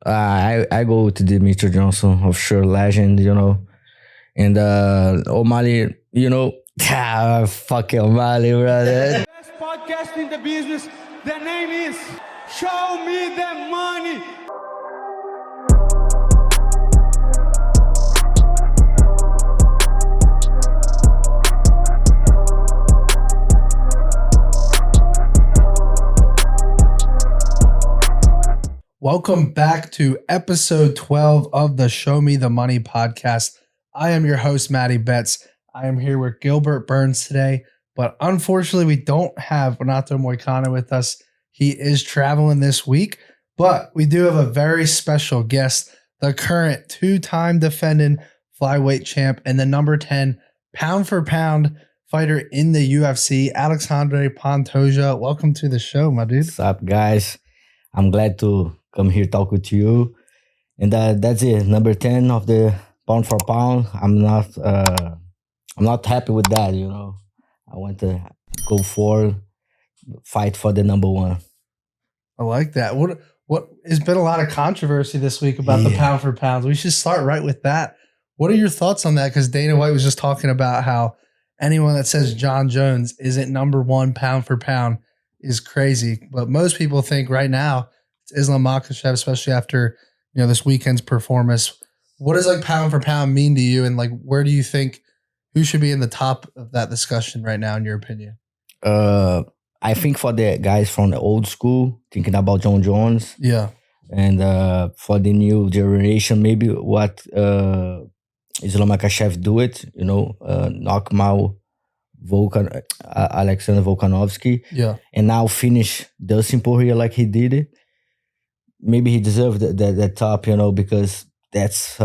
I go to Demetrious Johnson, of sure, legend, and O'Malley, fucking O'Malley, brother. Best podcast in the business. The name is Show Me the Money. Welcome back to episode 12 of the Show Me the Money podcast. I am your host, Matty Betts. I am here with Gilbert Burns today, but unfortunately we don't have Renato Moicano with us. He is traveling this week, but we do have a very special guest, the current two-time defending flyweight champ and the number 10 pound-for-pound fighter in the UFC, Alexandre Pantoja. Welcome to the show, my dude. What's up, guys? I'm glad to come here talk with you. And that's it. Number 10 of the pound for pound. I'm not happy with that, I want to go for fight for the number one. I like that. What has been a lot of controversy this week about the pound for pounds. We should start right with that. What are your thoughts on that? Because Dana White was just talking about how anyone that says John Jones isn't number one pound for pound is crazy. But most people think right now it's Islam Makhachev, especially after this weekend's performance. What does pound for pound mean to you, and where do you think who should be in the top of that discussion right now, in your opinion? I think for the guys from the old school, thinking about John Jones, and for the new generation, maybe what Islam Makhachev do it, knock him out. Alexander Volkanovski, and now finish Dustin Poirier like he did it. Maybe he deserved that top, because that's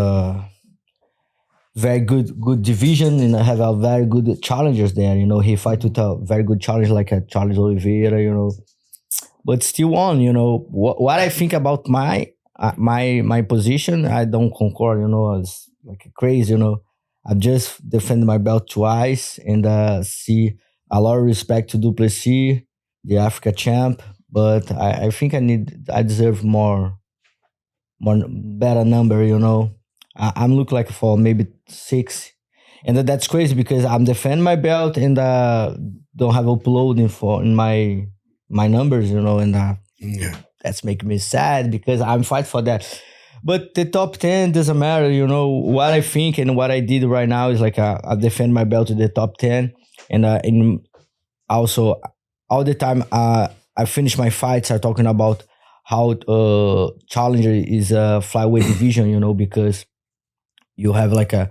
very good division, and have a very good challengers there. He fight with a very good challenger like a Charles Oliveira, but still won. What I think about my position, I don't concord. It's crazy. I've just defended my belt twice and see a lot of respect to Duplessis, the Africa champ. But I think I deserve better number. I'm looking for maybe 6, and that's crazy because I'm defending my belt and don't have uploading in my numbers. And that's making me sad because I'm fighting for that. But the top 10 doesn't matter, what I think and what I did right now is I defend my belt to the top 10. And also all the time I finish my fights are talking about how Challenger is a flyweight division, because you have a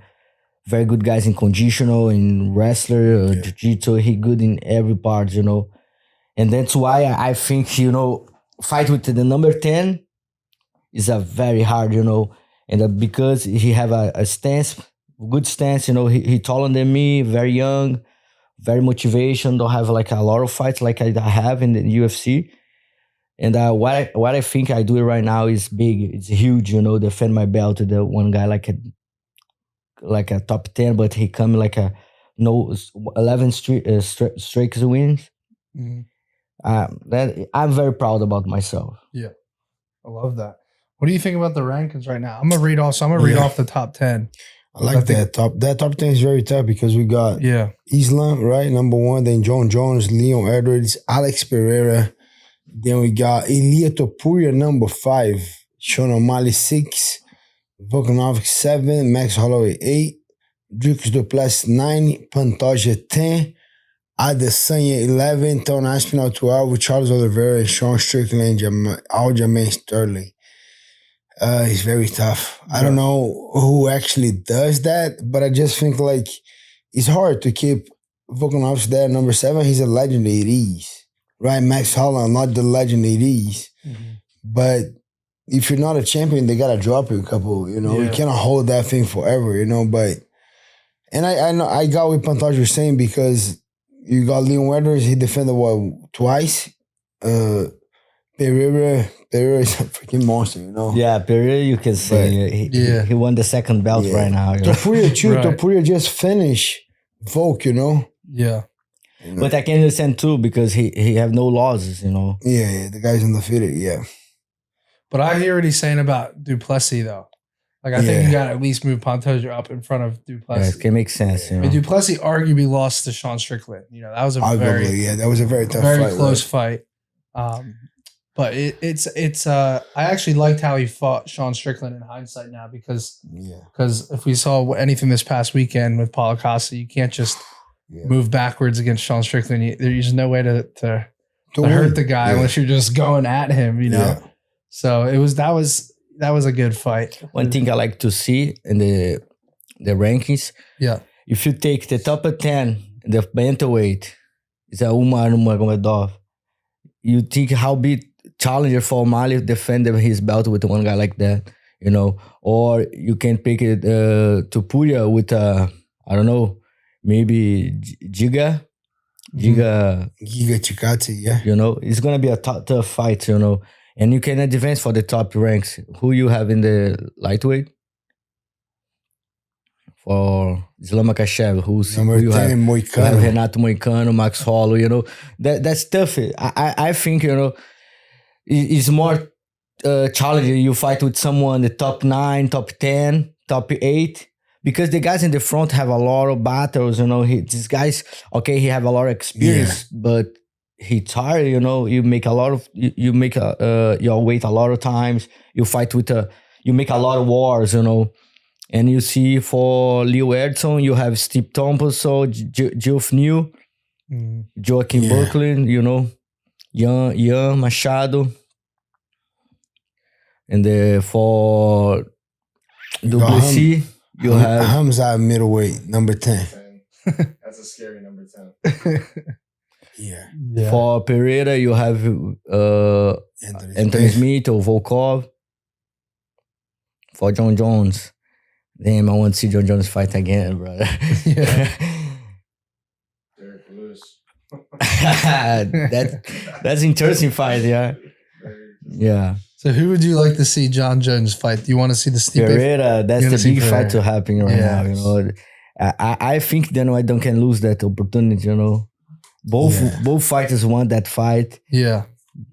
very good guys in conditional, in wrestler, jiu-jitsu, he good in every part, And that's why I think, fight with the number 10 is a very hard, and because he have a stance, good stance, he taller than me, very young, very motivation, don't have a lot of fights like I have in the UFC. And what I think I do right now is big, it's huge, defend my belt to the one guy like a top 10, but he come 11 strikes wins. Mm-hmm. I'm very proud about myself. Yeah, I love that. What do you think about the rankings right now? I'm gonna read off the top 10. I like that top 10 is very tough because we got Islam, right? Number 1, then John Jones, Leon Edwards, Alex Pereira. Then we got Ilia Topuria, number 5, Sean O'Malley 6, Volkanovski 7, Max Holloway 8, Dricus Duplessis 9, Pantoja 10, Adesanya 11, Tony Aspinall 12, Charles Oliveira, Sean Strickland, Aljamain Sterling. It's very tough. I don't know who actually does that, but I just think it's hard to keep Volkanovski there at number 7. He's a legend it is. Right? Max Holland, not the legend it is. Mm-hmm. But if you're not a champion, they gotta drop you a couple, You cannot hold that thing forever, But I know I got what Pantoja was saying because you got Leon Edwards, he defended twice. Pereira is a freaking monster, Yeah, Pereira, you can say he won the second belt right now. Topuria too. Right. Topuria just finished Volk, Yeah. But I can understand too because he have no losses, Yeah, the guy's undefeated, yeah. But I hear what he's saying about Duplessis, though. Like, I think you got to at least move Pantoja up in front of Duplessis. Yeah, it can make sense. You know? I mean, Duplessis arguably lost to Sean Strickland. You know, that was a that was a very tough very fight. Close fight. But it's I actually liked how he fought Sean Strickland in hindsight now because if we saw anything this past weekend with Paulo Costa, you can't just move backwards against Sean Strickland. There's no way to hurt the guy unless you're just going at him, you know. Yeah. So that was a good fight. One thing I like to see in the rankings, if you take the top 10, the bantamweight is a Umar Nurmagomedov. You think how big challenger for O'Malley defended his belt with one guy like that, you know, or you can pick it to Puria with I don't know, maybe Giga Chikati, yeah. You know, it's gonna be a tough fight, you know, and you can advance for the top ranks. Who you have in the lightweight? For Islam Makhachev, who you have? Moicano. You have Renato Moicano, Max Hollow, you know. That's tough. I think, you know, it's more challenging. You fight with someone the top 9, top 10, top 8, because the guys in the front have a lot of battles, you know. These guys, okay, he have a lot of experience, but he tired, you know. You make a lot of, you make your weight a lot of times. You fight with you make a lot of wars, you know. And you see for Leo Edson, you have Steve Thompson, Geoff New, Joaquin Buckley, you know, Ian Machado. And for WC, you have Hamza middleweight, number 10. That's a scary number 10. Yeah. For Ferreira, you have Anthony Smith or Volkov. For John Jones. Damn, I want to see John Jones fight again, brother. Derek Lewis. That's interesting fight, yeah. Yeah. So who would you like to see John Jones fight? Do you want to see the Stipe? Ferreira, that's the big fight to happen right now, you know. I think Dana White can lose that opportunity, you know. Both fighters want that fight. Yeah.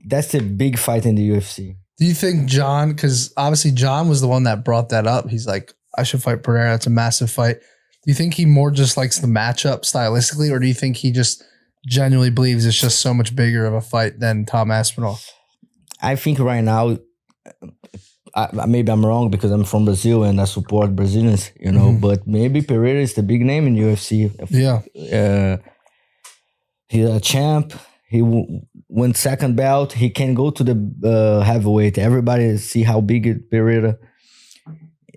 That's the big fight in the UFC. Do you think John, because obviously John was the one that brought that up. He's like, I should fight Pereira. It's a massive fight. Do you think he more just likes the matchup stylistically, or do you think he just genuinely believes it's just so much bigger of a fight than Tom Aspinall? I think right now, maybe I'm wrong because I'm from Brazil and I support Brazilians, you know, but maybe Pereira is the big name in UFC. Yeah. He's a champ. He won second belt. He can go to the heavyweight. Everybody see how big Pereira.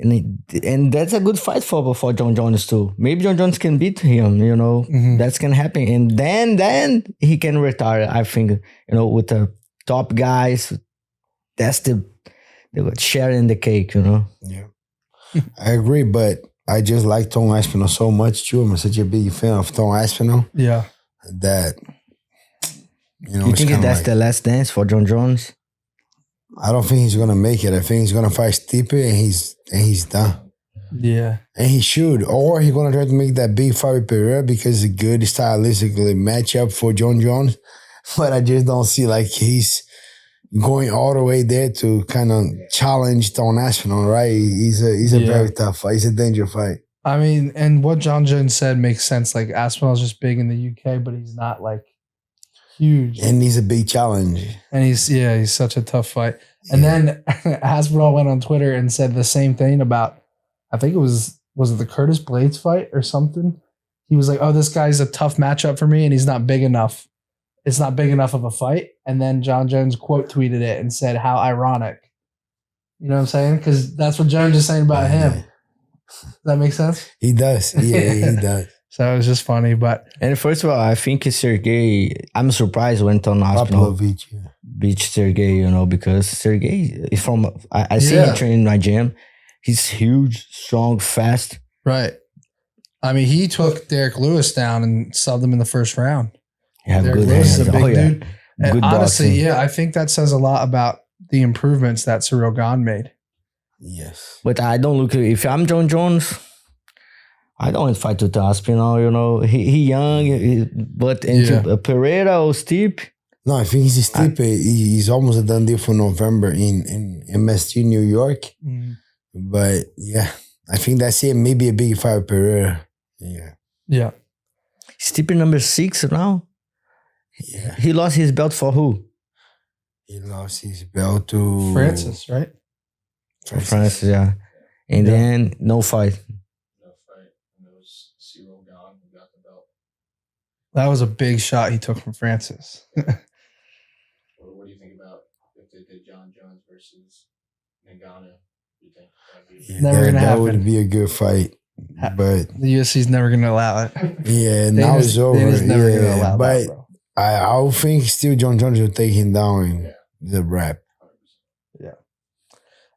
And that's a good fight for John Jones too. Maybe John Jones can beat him, you know. That's can happen. And then he can retire, I think, you know, with the top guys. That's the sharing the cake, you know. Yeah. I agree, but I just like Tom Aspinall so much too. I'm such a big fan of Tom Aspinall. Yeah. That, you know, you think that's the last dance for John Jones? I don't think he's gonna make it. I think he's gonna fight Stipe and he's done. Yeah. And he should. Or he's gonna try to make that big fight with Pereira because it's a good stylistically matchup for John Jones. But I just don't see like he's going all the way there to kind of challenge Tom Aspinall, right? He's a very tough fight. It's a dangerous fight. I mean, and what John Jones said makes sense. Like Aspinall's just big in the UK, but he's not like huge. And he's a big challenge. And he's such a tough fight. And then Aspinall went on Twitter and said the same thing about, I think it was it the Curtis Blades fight or something? He was like, oh, this guy's a tough matchup for me and he's not big enough. It's not big enough of a fight. And then John Jones quote tweeted it and said, how ironic. You know what I'm saying? Because that's what Jones is saying about him. Does that make sense? He does. Yeah, he does. So it was just funny, but... And first of all, I think Sergey... I'm surprised when Tom Aspinall beat Sergey, you know, because Sergey is from... I see him train in my gym. He's huge, strong, fast. Right. I mean, he took Derek Lewis down and subbed him in the first round. Yeah, Derek good Lewis is a big dude. And good honestly, boxing. I think that says a lot about the improvements that Cyril Gane made. Yes. But I don't look... If I'm John Jones... I don't want to fight with Aspinall, you know. He young, but into Pereira or Stipe, No, I think he's still he's almost a done deal for November in MSG New York. Mm. But yeah, I think that's it. Maybe a big fight Pereira. Yeah. Yeah. Stipe number 6 now. Yeah. He lost his belt for who? He lost his belt to Francis, right? Francis, yeah. And then no fight. No fight. And there was Cyril gone who got the belt. That was a big shot he took from Francis. What do you think about if they did John Jones versus Ngannou? You think that'd be Never gonna that happen. would be a good fight. But The UFC's never going to allow it. yeah, They now just- it's over. They just never going to Yeah, allow but that, bro. I would think still John Jones will take him down in the wrap.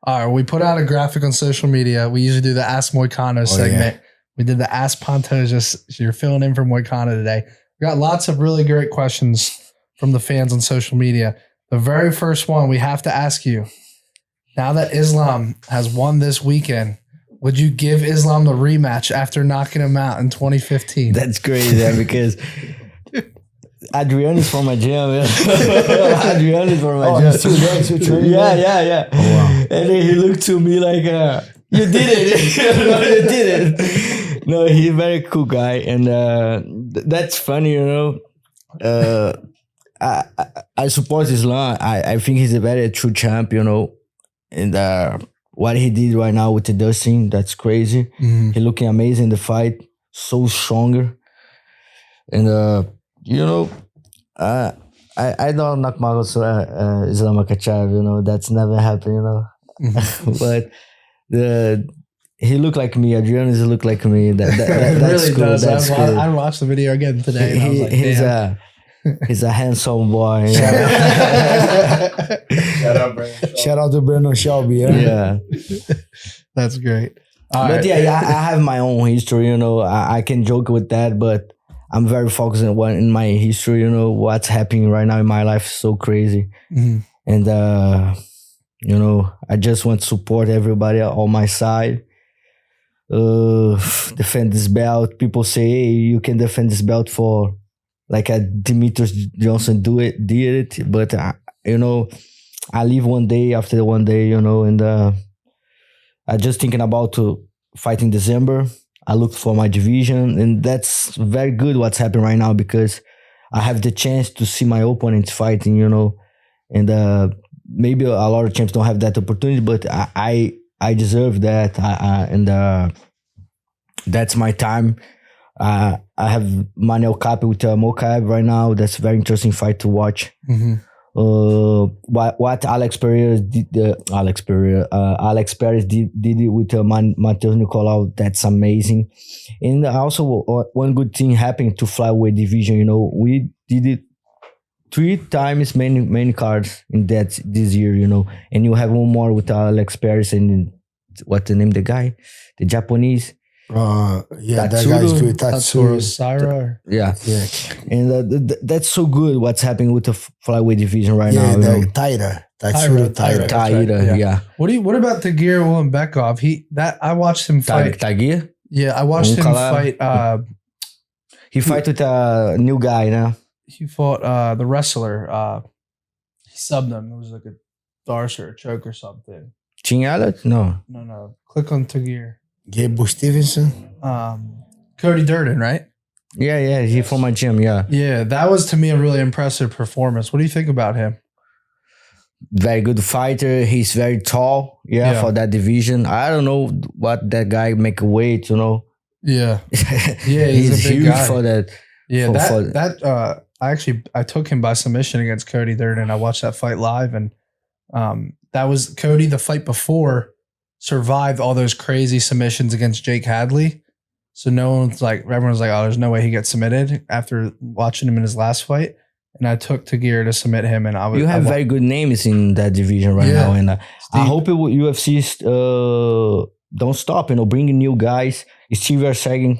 All right, we put out a graphic on social media. We usually do the Ask Moicano segment. We did the Ask Pantoja. So you're filling in for Moicano today. We got lots of really great questions from the fans on social media. The very first one we have to ask you, now that Islam has won this weekend, would you give Islam the rematch after knocking him out in 2015? That's crazy, man, because Adrian is from my gym. Adrian is from my gym. Still there, still training Yeah, there? yeah. Oh, wow. And then he looked to me like, you did it. No, you did it. No, he's a very cool guy. And that's funny, you know. I support Islam. I think he's a very true champ, you know. And what he did right now with the Dustin, that's crazy. Mhm. He looking amazing in the fight. So stronger. And, you know, I don't knock Islam Makhachev, you know. That's never happened, you know. Mhm. But he looked like me. Adrian look like me. It That's really cool. does. That's I cool. watched the video again today. And I was like, damn. He's a handsome boy. Shout out, Brandon. Shout out to Bruno Shelby. Yeah. Yeah. That's great. All But right. yeah, I have my own history, you know. I can joke with that, but I'm very focused on in my history, you know, what's happening right now in my life is so crazy. Mhm. And you know, I just want to support everybody on my side. Defend this belt. People say, hey, you can defend this belt for like a Demetrious Johnson did it. But you know, I live one day after one day, you know, and I just thinking about to fight in December. I looked for my division, and that's very good what's happening right now because I have the chance to see my opponents fighting, you know, and maybe a lot of champs don't have that opportunity, but I deserve that. And that's my time. I have Manuel Cape with Makhachev right now. That's a very interesting fight to watch. Mhm. What Alex Perez did with Matheus Nicolau, that's amazing. And also one good thing happened to flyweight division, you know, we did it 3 times many cards in that this year, you know, and you have one more with Alex Perez and what's the name of the guy, the Japanese. Yeah, that Tatsuro. guy's good. Tatsuro Tatsuro. Saira. Yeah, Yeah. and that's so good. What's happening with the flyweight division right Yeah, now? You know? Taira. Tatsuro Taira. Taira. Taira, Yeah. yeah. What about Tagir Ulanbekov? I watched him fight. Tagia. Yeah, I watched him fight. He fight with a new guy now. He fought the wrestler. He subbed him. It was like a Darce or a choke or something. Chimaev? No. No. Click on Tagir. Gable Stevenson. Cody Durden, right? Yeah. He from my gym. Yeah. Yeah, that was to me a really impressive performance. What do you think about him? Very good fighter. He's very tall. Yeah, for that division. I don't know what that guy make a weight. You know. Yeah, he's a big huge guy. for that. Yeah, for- I took him by submission against Cody Durden. I watched that fight live, and that was Cody. The fight before survived all those crazy submissions against Jake Hadley. So everyone's like, oh, there's no way he gets submitted after watching him in his last fight. And I took Tagir to submit him, and You have very good names in that division right now, and I hope UFC don't stop. You know, bringing new guys. Steve Erceg,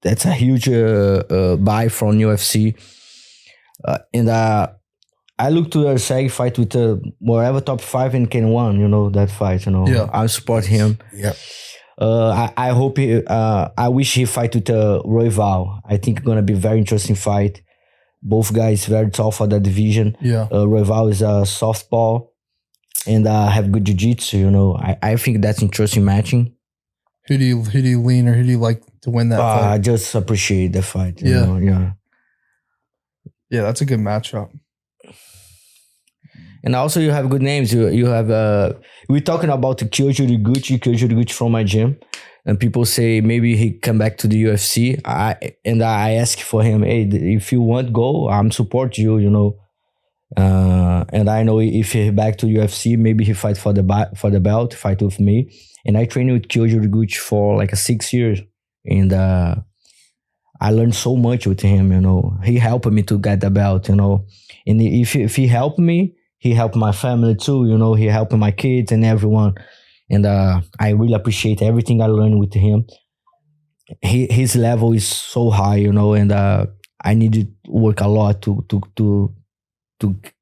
that's a huge buy from UFC, and I look to Erceg fight with whatever top 5 and can win. You know that fight. You know, I support him. Yeah. I hope I wish he fight with Royval. I think it's gonna be a very interesting fight Both guys very tall for the division. Yeah. Rival is a softball and have good jiu-jitsu, you know. I think that's interesting matching. Who do you lean or who do you like to win that fight? I just appreciate the fight. You know? Yeah, that's a good matchup. And also you have good names. You have we're talking about Kyoji Riguchi from my gym. And people say maybe he come back to the UFC. I ask for him, hey, if you want go, I'm support you, you know. And I know if he back to UFC, maybe he fight for the belt, fight with me. And I trained with Kyoji Riguchi for like 6 years. And I learned so much with him, you know. He helped me to get the belt, you know. And if he helped me, he helped my family too, you know. He helped my kids and everyone. And I really appreciate everything I learned with him. His level is so high, you know, and I need to work a lot to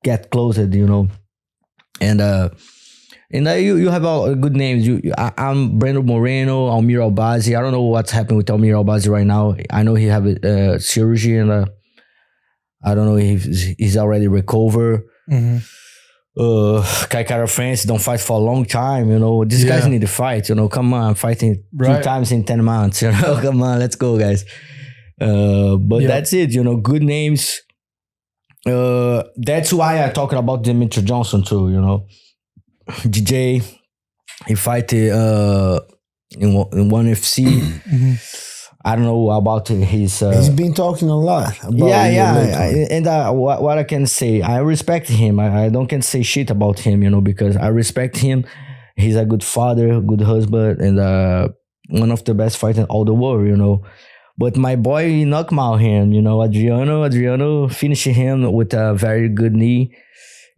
get closer, you know. And you have good names. I'm Breno Moreno, Almir Albazi. I don't know what's happening with Almir Albazi right now. I know he have a surgery, and I don't know if he's already recovered. Mm-hmm. Kai Kara France don't fight for a long time, you know. These guys need to fight, you know. Come on, I'm fighting 3 times in 10 months, you know. Come on, let's go, guys. But that's it, you know. Good names. That's why I talking about Demetrious Johnson too, you know. DJ, he fight in one UFC. Mm-hmm. I don't know about his. He's been talking a lot about and what I can say, I respect him. I don't can say shit about him, you know, because I respect him. He's a good father, good husband, and one of the best fighters in all the world, you know. But my boy knocked out him, you know. Adriano finished him with a very good knee.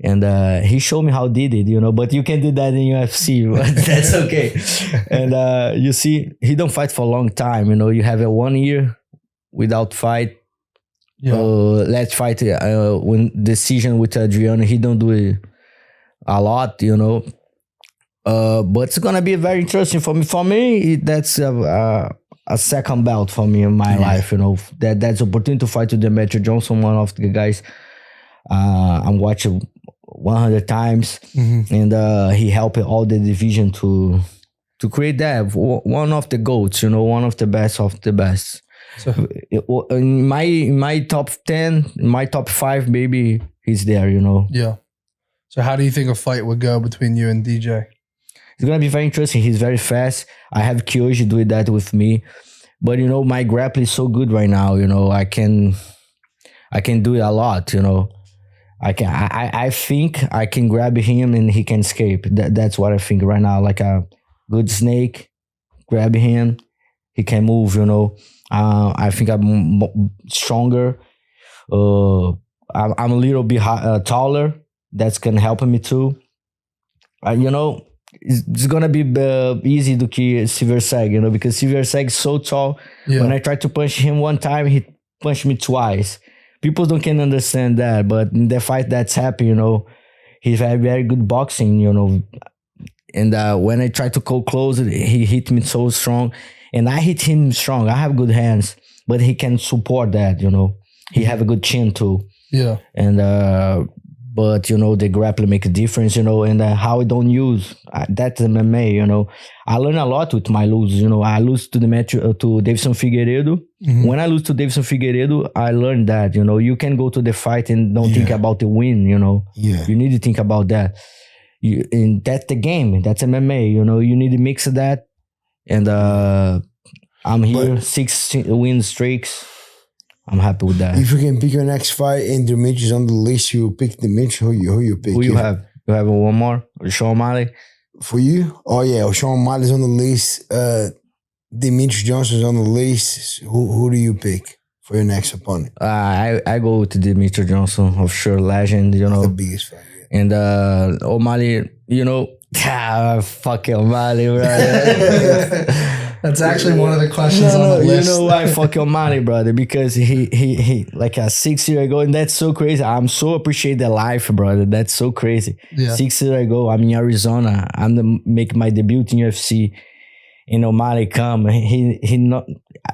And he showed me how did it, you know, but you can do that in UFC, but that's okay. And you see, he don't fight for a long time, you know. You have a 1 year without fight. Yeah. Let's fight when decision with Adriano, he don't do it a lot, you know. But it's gonna be very interesting for me. For me, that's a second belt for me in my life, you know. That's opportunity to fight with Demetrious Johnson, one of the guys I'm watching 100 times, and he helped all the division to create that one of the GOATs, you know, one of the best of the best. So in my top 10, my top 5, maybe he's there, you know. Yeah. So how do you think a fight would go between you and DJ? It's gonna be very interesting. He's very fast. I have Kyoji doing that with me, but you know, my grapple is so good right now. You know, I can do it a lot. You know. I think I can grab him and he can escape. That's what I think right now. Like a good snake, grab him, he can move, you know. I think I'm stronger. I'm a little bit taller. That's gonna help me too. You know, it's gonna be easy to kill Erceg, you know, because Erceg is so tall. Yeah. When I tried to punch him one time, he punched me twice. People don't can understand that, but in the fight that's happened, you know, he's very, very good boxing, you know. And when I tried to go close, he hit me so strong. And I hit him strong. I have good hands, but he can support that, you know. He have a good chin too. Yeah. And, but, you know, the grappling make a difference, you know, and how I don't use, that's MMA, you know. I learn a lot with my losses, you know. I lose to Davison Figueiredo. Mm-hmm. When I lose to Davison Figueiredo, I learned that, you know, you can go to the fight and don't think about the win, you know. Yeah. You need to think about that. And that's the game. That's MMA, you know. You need to mix that. And I'm here, 6 win streaks. I'm happy with that. If you can pick your next fight and Demetrious on the list, you pick Demetrious. Who you pick? Who you have? You have one more? Sean O'Malley? For you? Oh, yeah. Sean O'Malley's on the list. Demetrious Johnson's on the list. Who do you pick for your next opponent? I go with Demetrious Johnson, of sure, legend, you know. The biggest fight. Yeah. And O'Malley, you know, fuck O'Malley, brother. That's actually one of the questions on the list. You know why fuck O'Malley, brother? Because he like 6 years ago, and that's so crazy. I'm so appreciate the life, brother. That's so crazy. Yeah. 6 years ago, I'm in Arizona. I'm make my debut in UFC. And O'Malley come.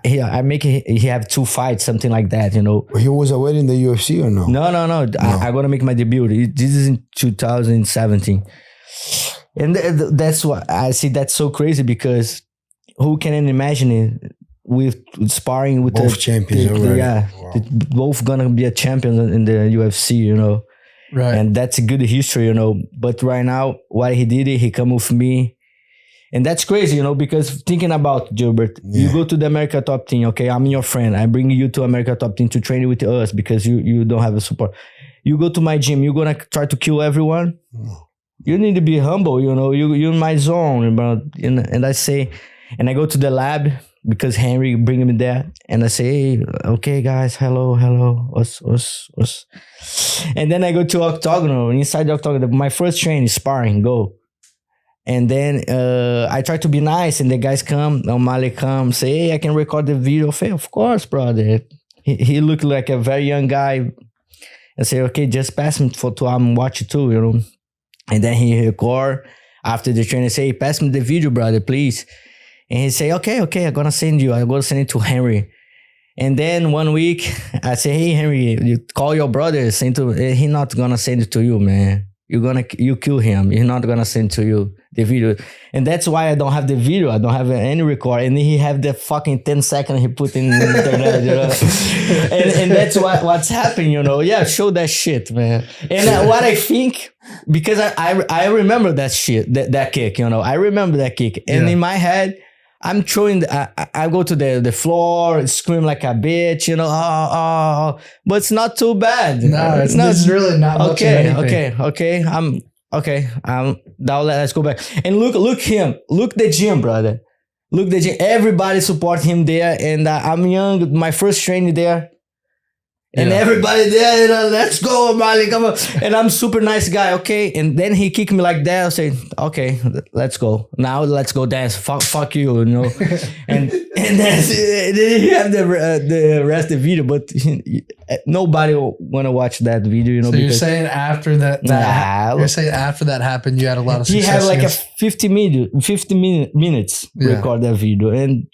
I make he have 2 fights, something like that, you know. He was already in the UFC or no? No. I'm gonna make my debut. This is in 2017, and that's what I see. That's so crazy because who can imagine it with sparring with both champions already? Yeah, Wow. Both gonna be a champion in the UFC, you know. Right. And that's a good history, you know. But right now, what he did, he come with me. And that's crazy, you know, because thinking about Gilbert, you go to the America Top Team, okay, I'm your friend. I bring you to America Top Team to train with us because you don't have a support. You go to my gym, you're going to try to kill everyone. You need to be humble, you know, you're in my zone. And I say, and I go to the lab because Henry bring me there. And I say, hey, okay, guys, hello, us. And then I go to Octagon, inside the Octagon, my first training is sparring, go. And then I try to be nice, and the guys come, O'Malley come, say, hey, I can record the video. I say, of course, brother. He looked like a very young guy. I say, okay, just pass me to watch it too, you know. And then he record. After the training, say, hey, pass me the video, brother, please. And he say, okay, I'm going to send you. I'm going to send it to Henry. And then 1 week, I say, hey, Henry, you call your brother. He's not going to send it to you, man. You kill him. He's not gonna send to you the video. And that's why I don't have the video. I don't have any record. And he have the fucking 10 seconds he put in the internet, you know. and that's what's happening, you know. Yeah, show that shit, man. And what I think, because I remember that shit, that kick, you know. I remember that kick. And in my head, I'm throwing, I go to the floor, scream like a bitch, you know, but it's not too bad. No, it's really not much of anything. Okay. Now let's go back. And look him. Look the gym, brother. Look the gym. Everybody support him there. And I'm young, my first training there. And everybody there, you know, let's go, Mali, come on. And I'm super nice guy, okay? And then he kicked me like that. I say, okay, let's go. Now let's go dance. Fuck you, you know? and then he have the rest of the video, but nobody want to watch that video, you know? So you're saying after that happened, you had a lot of success. He had like a 50 minutes record that video. And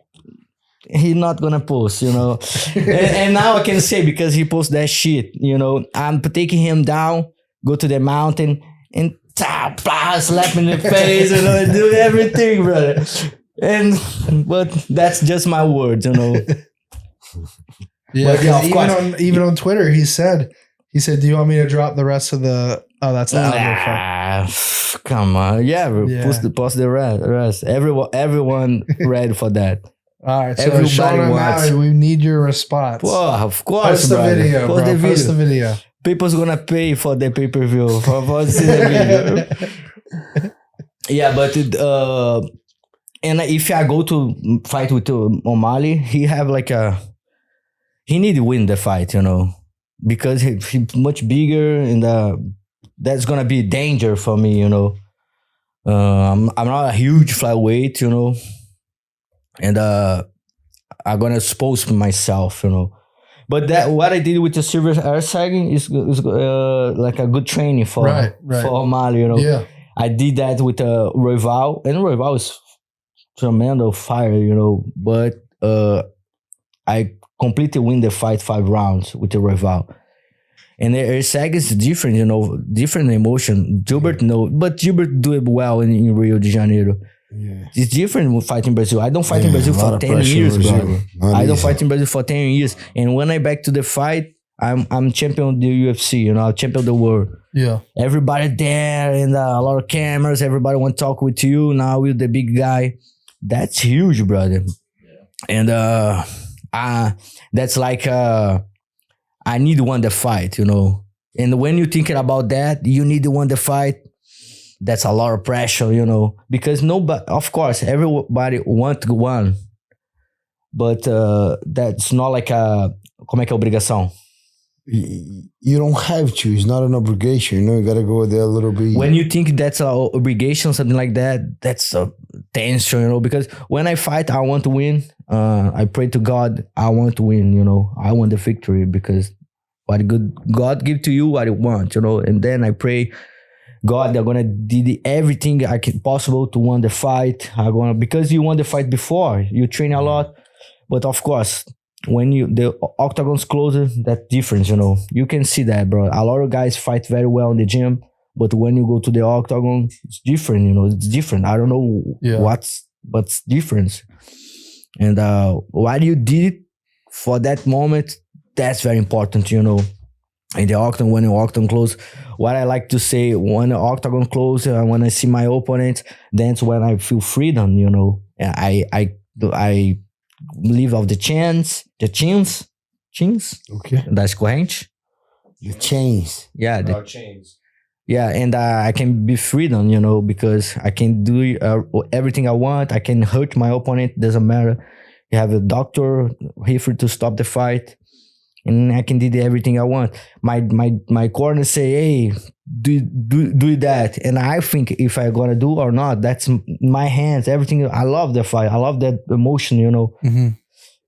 he's not gonna post, you know. and now I can say, because he posts that shit, you know, I'm taking him down, go to the mountain, and slap him in the face, you know, do everything, brother. But that's just my words, you know. Even on Twitter, he said, do you want me to drop the rest of the? Oh, that's the outro. Come on, post the rest. Everyone ready for that. All right, so Sean O'Malley, we need your response. Well, of course, post the video, bro. Post the video. People's gonna pay for the pay-per-view for see the video. Yeah, but and if I go to fight with O'Malley, he have like he need to win the fight, you know, because he's much bigger, and that's gonna be danger for me, you know. I'm not a huge flyweight, you know. And I'm gonna expose myself, you know. But that what I did with the silver Erceg is like a good training for O'Malley, you know. Yeah. I did that with Royval, and Royval is tremendous fire, you know. But I completely win the fight 5 rounds with the Royval. And Erceg is different, you know, different emotion. Gilbert but Gilbert do it well in Rio de Janeiro. Yeah. It's different with fighting Brazil. I don't fight in Brazil for 10 years, bro. I don't fight in Brazil for 10 years. And when I back to the fight, I'm champion of the UFC, you know, I'm champion of the world. Yeah. Everybody there, and a lot of cameras, everybody want to talk with you. Now with the big guy. That's huge, brother. Yeah. And that's like I need one to fight, you know. And when you're thinking about that, you need one to fight. That's a lot of pressure, you know, because nobody, of course, everybody want one, but that's not like como é que é obrigação? You don't have to. It's not an obligation. You know, you got to go there a little bit. When you think that's an obligation, something like that, that's a tension, you know, because when I fight, I want to win. I pray to God, I want to win, you know. I want the victory because what God give to you what you want, you know, and then I pray, God, they're gonna do everything I can possible to win the fight. Because you won the fight before, you train a lot, But of course, when the octagon's closer, that difference, you can see that, bro. A lot of guys fight very well in the gym, but when you go to the octagon, it's different, it's different. I don't know what's different. And what you did for that moment, that's very important, in the octagon, when the octagon close. What I like to say, when the octagon close, when I see my opponent, that's when I feel freedom, I live off the chins. Okay. Das corrente. The chains. Yeah. Chains. Yeah, and I can be freedom, because I can do everything I want. I can hurt my opponent, doesn't matter. You have a doctor here to stop the fight, and I can do everything I want. My corner say, hey, do that, and I think if I gonna do or not, that's my hands. Everything. I love the fight. I love that emotion. Mm-hmm.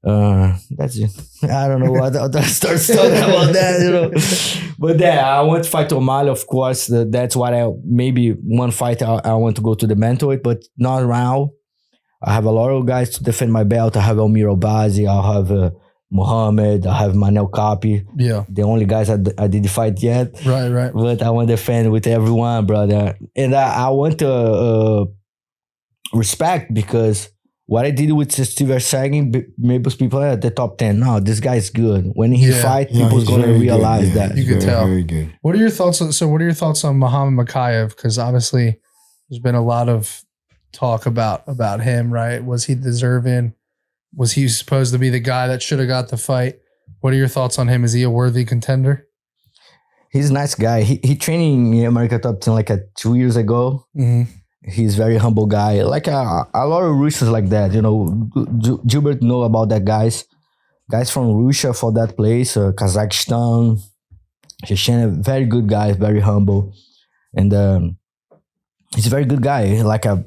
That's it. I don't know what I'll start talking about that. But I want to fight O'Malley, of course. That's what maybe one fight I want to go to the bantamweight, but not now. I have a lot of guys to defend my belt. I have Elmiro Bazi. I have Mohammed. I have Manel Kapi. Yeah. The only guys I didn't fight yet. Right. But I want to defend with everyone, brother. And I want to respect, because what I did with Steve Erceg, maybe people at the top 10. No, this guy's good. When he fight, people's going to realize that. You can tell. Very good. What are your thoughts on Muhammad Makhachev? Because obviously there's been a lot of talk about him, right? Was he deserving? Was he supposed to be the guy that should have got the fight? What are your thoughts on him? Is he a worthy contender? He's a nice guy. He trained in America Top 10 like 2 years ago. Mm-hmm. He's very humble guy. Like a lot of Russians like that, Gilbert know about that guys from Russia for that place, Kazakhstan, Chechnya, very good guy, very humble. And he's a very good guy, like a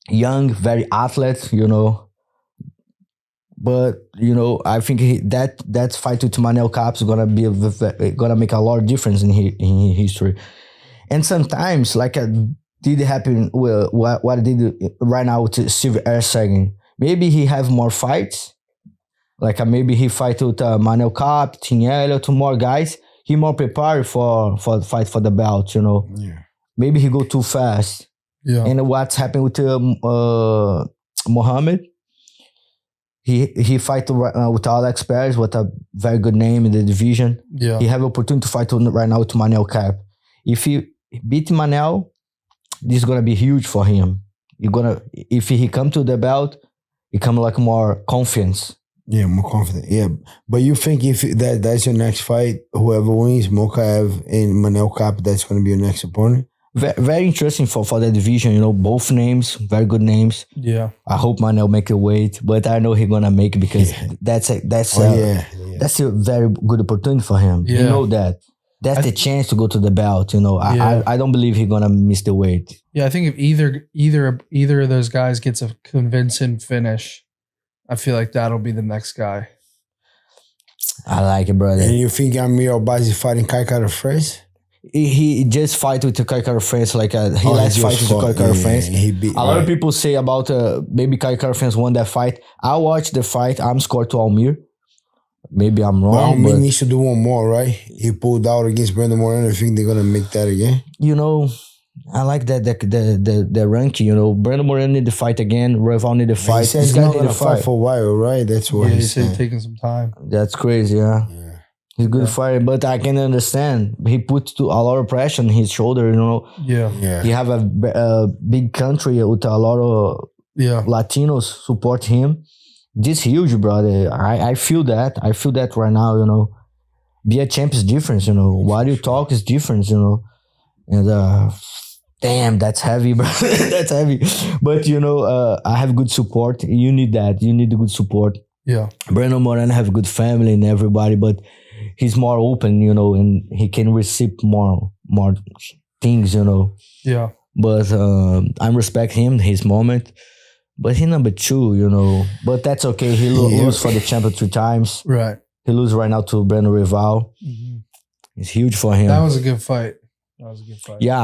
young, very athlete, But I think that fight with Manel Kapi is gonna make a lot of difference in history. And sometimes, like did happen with what I did right now with Steve Erceg. Maybe he have more fights. Like maybe he fight with Manel Kapi, Tinelli, to more guys. He more prepared for the fight for the belt, Yeah. Maybe he go too fast. Yeah. And what's happened with Mohammed? He fight with Alex Perez, with a very good name in the division. Yeah. He have opportunity to fight right now with Manel Kapi. If he beat Manel, this is gonna be huge for him. If he come to the belt, he come like more confidence. Yeah, more confident. Yeah, but you think if that's your next fight, whoever wins, Makhachev and Manel Kapi, that's gonna be your next opponent? Very interesting for the division. Both names, very good names. Yeah. I hope Manel make a weight, but I know he's gonna make it, because that's a very good opportunity for him. Yeah. You know that. That's the chance to go to the belt. I don't believe he's gonna miss the weight. Yeah, I think if either of those guys gets a convincing finish, I feel like that'll be the next guy. I like it, brother. And you think Amir Albazi is fighting Kai Kara France? He just fight with the Kai Kara France, like he last fight with the Kai Kara France. A lot of people say about maybe Kai Kara France won that fight. I watched the fight. I'm scored to Almir. Maybe I'm wrong. But Almir needs to do one more, right? He pulled out against Brandon Moreno. I think they're gonna make that again. I like that the ranking. Brandon Moreno need to fight again. Reval need to fight. He says he's not gonna fight for a while, right? That's what he said. He's taking some time. That's crazy, yeah. He's good fighter, but I can understand. He puts a lot of pressure on his shoulder, Yeah. He have a big country with a lot of Latinos support him. This huge, brother. I feel that. I feel that right now, Be a champ is different, What you talk is different, And damn, that's heavy, bro. That's heavy. But, I have good support. You need that. You need the good support. Yeah. Brandon Moreno have a good family and everybody, but he's more open, and he can receive more things, Yeah. But I respect him, his moment. But he number 2, But that's okay. He lose for the champion 3 times. Right. He lose right now to Brandon Reval. Mm-hmm. It's huge for him. That was a good fight. Yeah,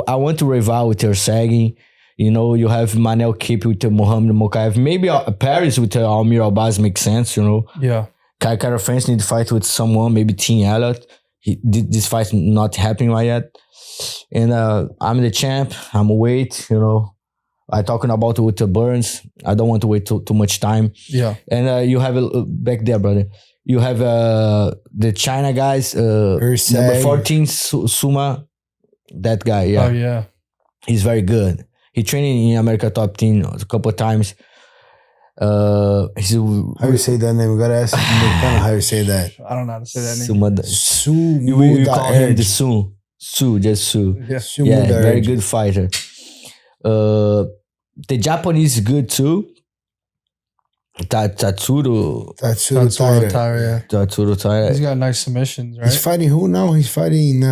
I went to Reval with Erceg. You have Manel Kape with Mohamed Mokaev. Maybe Paris with Almir Albaz makes sense, Yeah. Kai Kara France need to fight with someone, maybe Tim Elliott. This fight's not happening right yet. And I'm the champ. I'm weight, I talking about with the Burns. I don't want to wait too much time. Yeah. And you have back there, brother. You have the China guys, Erceg. number 14, Suma. That guy, yeah. Oh, yeah. He's very good. He trained in America Top Team a couple of times. How you say that name? We gotta ask McDonough how you say that. I don't know how to say that name. Suma. You call him the Su, just Su. Yeah. Yeah, very good fighter. The Japanese is good too. Tatsuro Taira. He's got nice submissions, right? He's fighting who now? He's fighting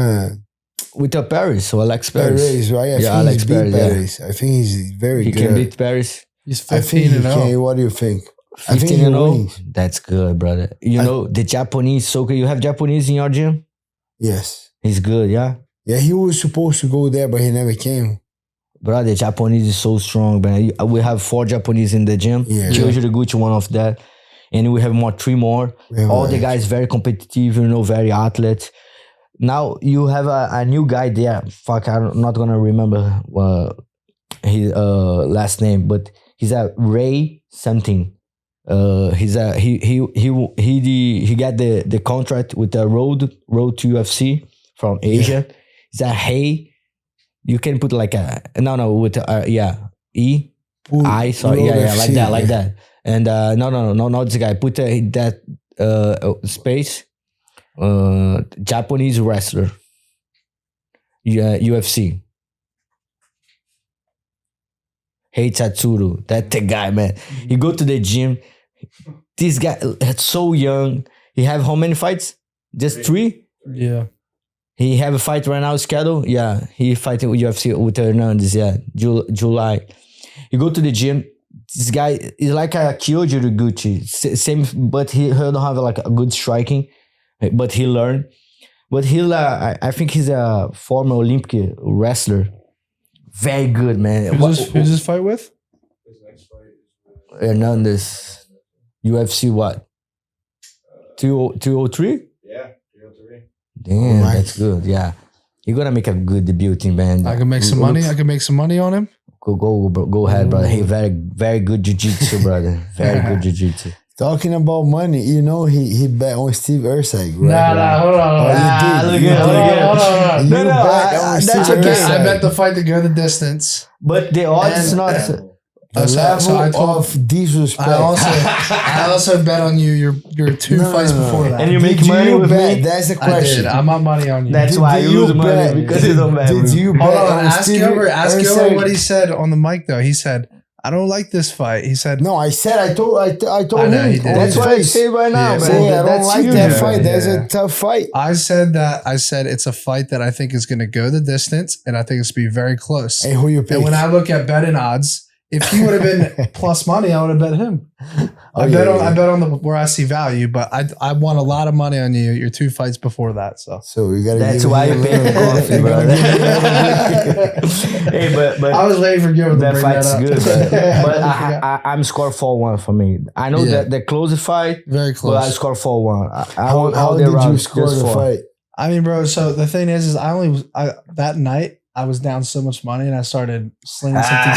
with Paris, so Alex Paris. Paris, right? I think Alex he's beat Paris. Paris. I think he's very He good. can beat Paris. He's I think 15 he and 0. can. What do you think? I think 15 he and 0. wins. That's good, brother. The Japanese soccer. You have Japanese in your gym? Yes. He's good, yeah. Yeah, he was supposed to go there, but he never came. Bro, the Japanese is so strong, man. We have 4 Japanese in the gym. Yeah. Kyoji Gucci, one of that. And we have 3 more. All the guys very competitive, very athletes. Now you have a new guy there. Fuck, I'm not gonna remember his last name, but he's a Ray something. He got the contract with the road to UFC from Asia. He's a Hey. You can put like with E I sorry like that. And not this guy. Put that space. Japanese wrestler. UFC. Hey Tatsuro, that the guy, man. He go to the gym. This guy is so young. He have how many fights? Just 3? Yeah. He have a fight right now scheduled. Yeah, he fighting with UFC with Hernandez. Yeah, July. You go to the gym. This guy is like a Kyoji Gucci. Same, but he don't have like a good striking. But he learned. But I think he's a former Olympic wrestler. Very good, man. Who's this fight with? His next fight is with Hernandez. UFC what? 203? Yeah, 303. Damn, that's good. Yeah. You're gonna make a good debuting, man. I can make some money. I can make some money on him. Go ahead, brother. Hey, very, very good jiu-jitsu, brother. Very good jiu-jitsu. Talking about money, he bet on Steve Erceg, right? Nah, hold on. You bet on Steve That's okay. Erceg. I bet the fight to go the distance. But the odds not. The level of disrespect. I also bet on you your 2 fights before that. And you make Did money you with bet? me? That's the I question. did. I'm on money on you. That's why I lose money because you don't bet. Did you bet Hold on. Ask Steve Gilbert Erceg? what he said on the mic though. He said, "I don't like this fight." He said, No, I told I know, him. he did. That's what I say right now, Yeah, man. Say, I don't That's like you, that man. fight. That's Yeah. a tough fight. I said it's a fight that I think is going to go the distance, and I think it's going to be very close. Hey, who you pick? And when I look at betting odds, if he would have been plus money, I would have bet him. I bet on the where I see value, but I won a lot of money on you. Your 2 fights before that, so we gotta. That's give why him you a pay the little- coffee, bro. Hey, but I was waiting for Gilbert to that bring fight's that up. good, bro. But Yeah. I'm score 4-1 for me. I know Yeah. that the close fight, Very but I close. score 4-1. I want How all did the you rounds score just the 4. fight? I mean, bro. So the thing is that night I was down so much money, and I started slinging some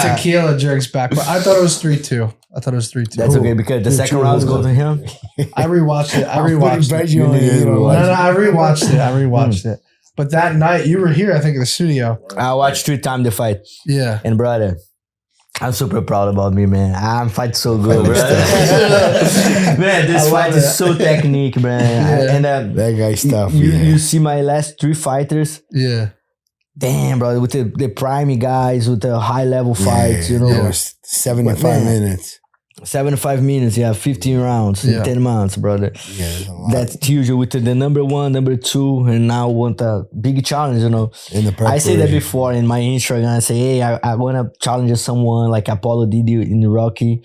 tequila drinks back. But I thought it was 3-2. That's okay because the second rounds go to him. I rewatched it. I I'm putting rewatched it. pressure on you. No, I rewatched it. But that night you were here, I think, in the studio. I watched 3 times the fight. Yeah. And brother, I'm super proud about me, man. I'm fight so good, bro. Man, this fight is so technique, man. Yeah. And That guy's tough. you see my last 3 fighters. Yeah. Damn, bro, with the prime guys, with the high level fights, It was 75 Man. minutes. 75 minutes, 15 rounds in 10 months, brother. Yeah, that's a lot. That's huge with the number 1, number 2, and now want a big challenge, In the I say that preparation. before in my Instagram. I say, hey, I want to challenge someone like Apollo did in Rocky.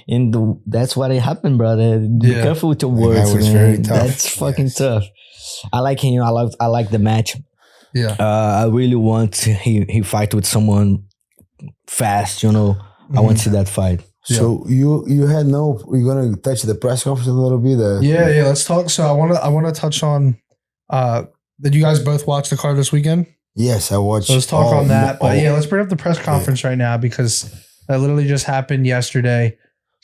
And that's what happened, brother. Be Yeah. careful with your That words, guy was man. very tough. That's fucking Yes. tough. I like him. I like the match. Yeah. I really want he fight with someone fast. You know, I want to see that fight. So you're gonna touch the press conference a little bit. Yeah. Let's talk. So I want to touch on. Did you guys both watch the card this weekend? Yes, I watched. So let's talk on that. But let's bring up the press conference right now because that literally just happened yesterday.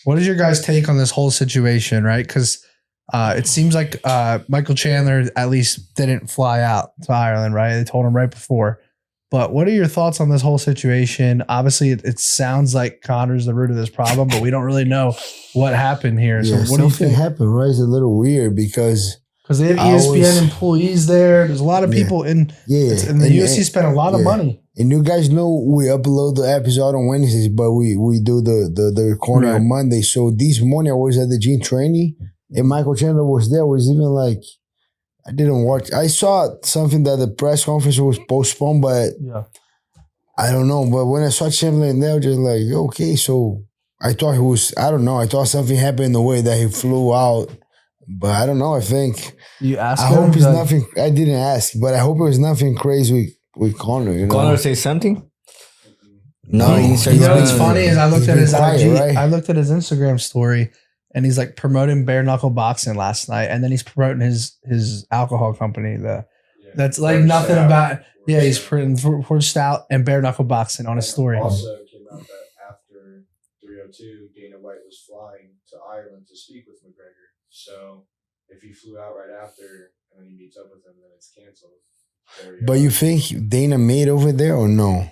What is your guys' take on this whole situation, right? Because it seems like Michael Chandler at least didn't fly out to Ireland, right? They told him right before. But what are your thoughts on this whole situation? Obviously, it sounds like Conor's the root of this problem, but we don't really know what happened here. So what do you think happened? Right? It's a little weird because they have ESPN employees there. There's a lot of people in. And the UFC spent a lot of money. And you guys know we upload the episode on Wednesdays, but we do the recording on Monday. So this morning I was at the gym training, and Michael Chandler was there. Was even like, I didn't watch. I saw something that the press conference was postponed, but I don't know. But when I saw Chandler in there, I was just like, okay. So I thought he was. I don't know. I thought something happened in the way that he flew out. But I don't know. I think you asked. I hope it's nothing. I didn't ask, but I hope it was nothing crazy with Conor. You know? Conor say something? No. You know what's funny is I looked at his IG. Right? I looked at his Instagram story, and he's like promoting bare knuckle boxing last night, and then he's promoting his alcohol company. That's like nothing about. Yeah, he's putting Forged Out and bare knuckle boxing on his story. Also came out that after 302, Dana White was flying to Ireland to speak with McGregor. So if he flew out right after and then he meets up with him, then it's canceled. But you think Dana made over there or no?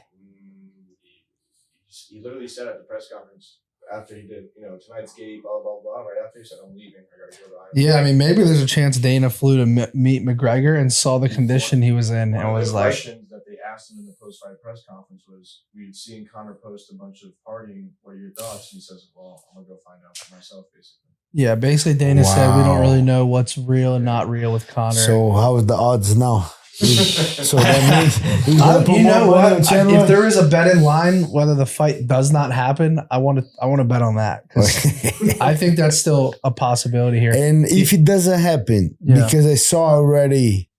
He literally said at the press conference after he did, tonight's gate, blah, blah, blah. Right after he said, I'm leaving. I got to go to Ireland. Yeah, I mean, maybe there's a chance Dana flew to meet McGregor and saw the condition he was in and was like. Questions that they asked him in the post-fight press conference was, we'd seen Conor post a bunch of partying. What are your thoughts? And he says, well, I'm going to go find out for myself, basically. Yeah, basically Dana said we don't really know what's real and not real with Conor. So how is the odds now? So that means he's gonna put you know more money what? on Chandler? If there is a bet in line whether the fight does not happen, I want to bet on that because I think that's still a possibility here. And if it doesn't happen, because I saw already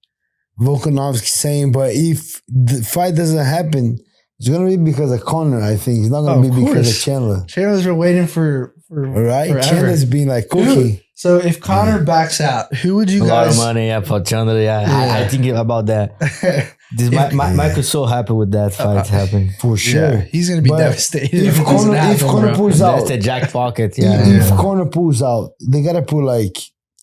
Volkanovski saying, but if the fight doesn't happen, it's gonna be because of Conor. I think it's not gonna be because of Chandler. Chandler's been waiting for forever. Chandler's been like cooking. So if Conor backs out, who would you guys? A lot of money, for Chandler. I think about that. Michael's so happy with that fight happening. For sure. He's gonna be devastated. If Conor pulls out, that's a jack pocket. If Conor pulls out, they gotta put like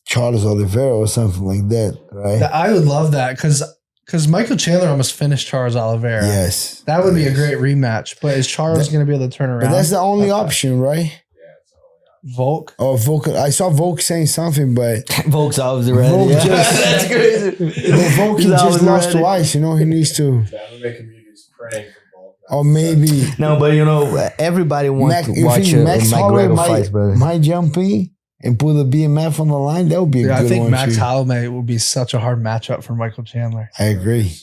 Charles Oliveira or something like that, right? I would love that because Michael Chandler almost finished Charles Oliveira. Yes. That would be a great rematch. But is Charles going to be able to turn around? But that's the only option, right? Yeah, it's the only option. Volk? Oh, Volk. I saw Volk saying something, but Volk's out already. Volk That's crazy. Volk just lost twice. He needs to. The MMA community is praying for Volk. Or maybe. No, but everybody wants to watch McGregor fights, brother. Might jump in and put the BMF on the line. That would be a good one. I think Max Holloway would be such a hard matchup for Michael Chandler. I agree.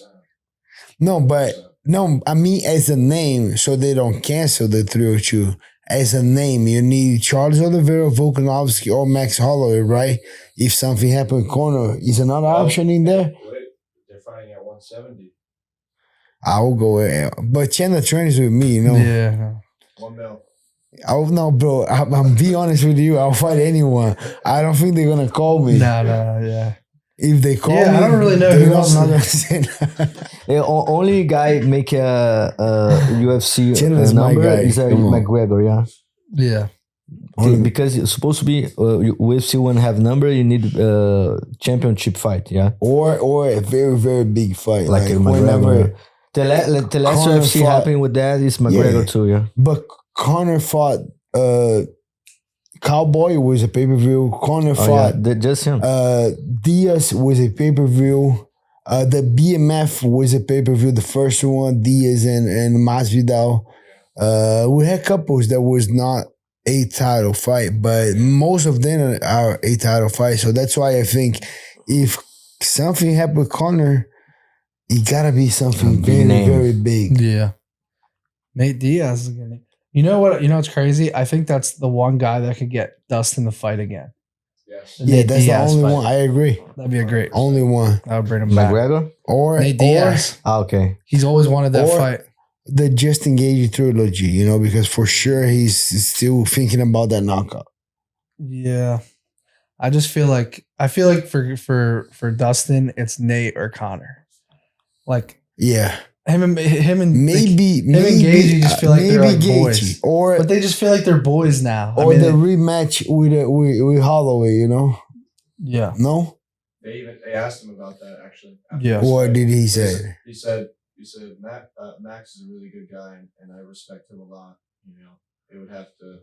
I mean as a name, so they don't cancel the 302. As a name, you need Charles Oliveira, Volkanovski, or Max Holloway, right? If something happened, Conor is another option in there. They're fighting at 170. I will go, but Chandler trains with me, Yeah. 1 mil. Oh no, bro. I'm be honest with you. I'll fight anyone. I don't think they're gonna call me. No. If they call me, I don't really know who else. Not gonna say that. The only guy make a UFC number is McGregor. Yeah. Because it's supposed to be UFC won't have number. You need championship fight. Yeah. Or a very very big fight like whenever. The last UFC happened with that is McGregor too. Yeah. But Conor fought Cowboy was a pay-per-view. Conor fought just him. Diaz was a pay-per-view. The BMF was a pay-per-view. The first one, Diaz and Masvidal. We had couples that was not a title fight, but most of them are a title fight. So that's why I think if something happened with Conor, it gotta be something very, very big. Yeah. Nate Diaz is gonna. You know what? You know what's crazy? I think that's the one guy that could get Dustin to fight again. Yes. Yeah, that's the only one. I agree. That'd be a great. Only one. I would bring him back. McGregor or Nate Diaz. Okay. He's always wanted that fight. the Justin Gage trilogy, you know, because for sure he's still thinking about that knockout. Yeah. I just feel like for Dustin, it's Nate or Conor. Like him and maybe Gagey just feel like they're like Gagey, boys, but they just feel like they're boys now. Or the rematch with Holloway, you know? Yeah. No. They asked him about that actually. Yeah. What did he say? He said Max is a really good guy and I respect him a lot. You know, they would have to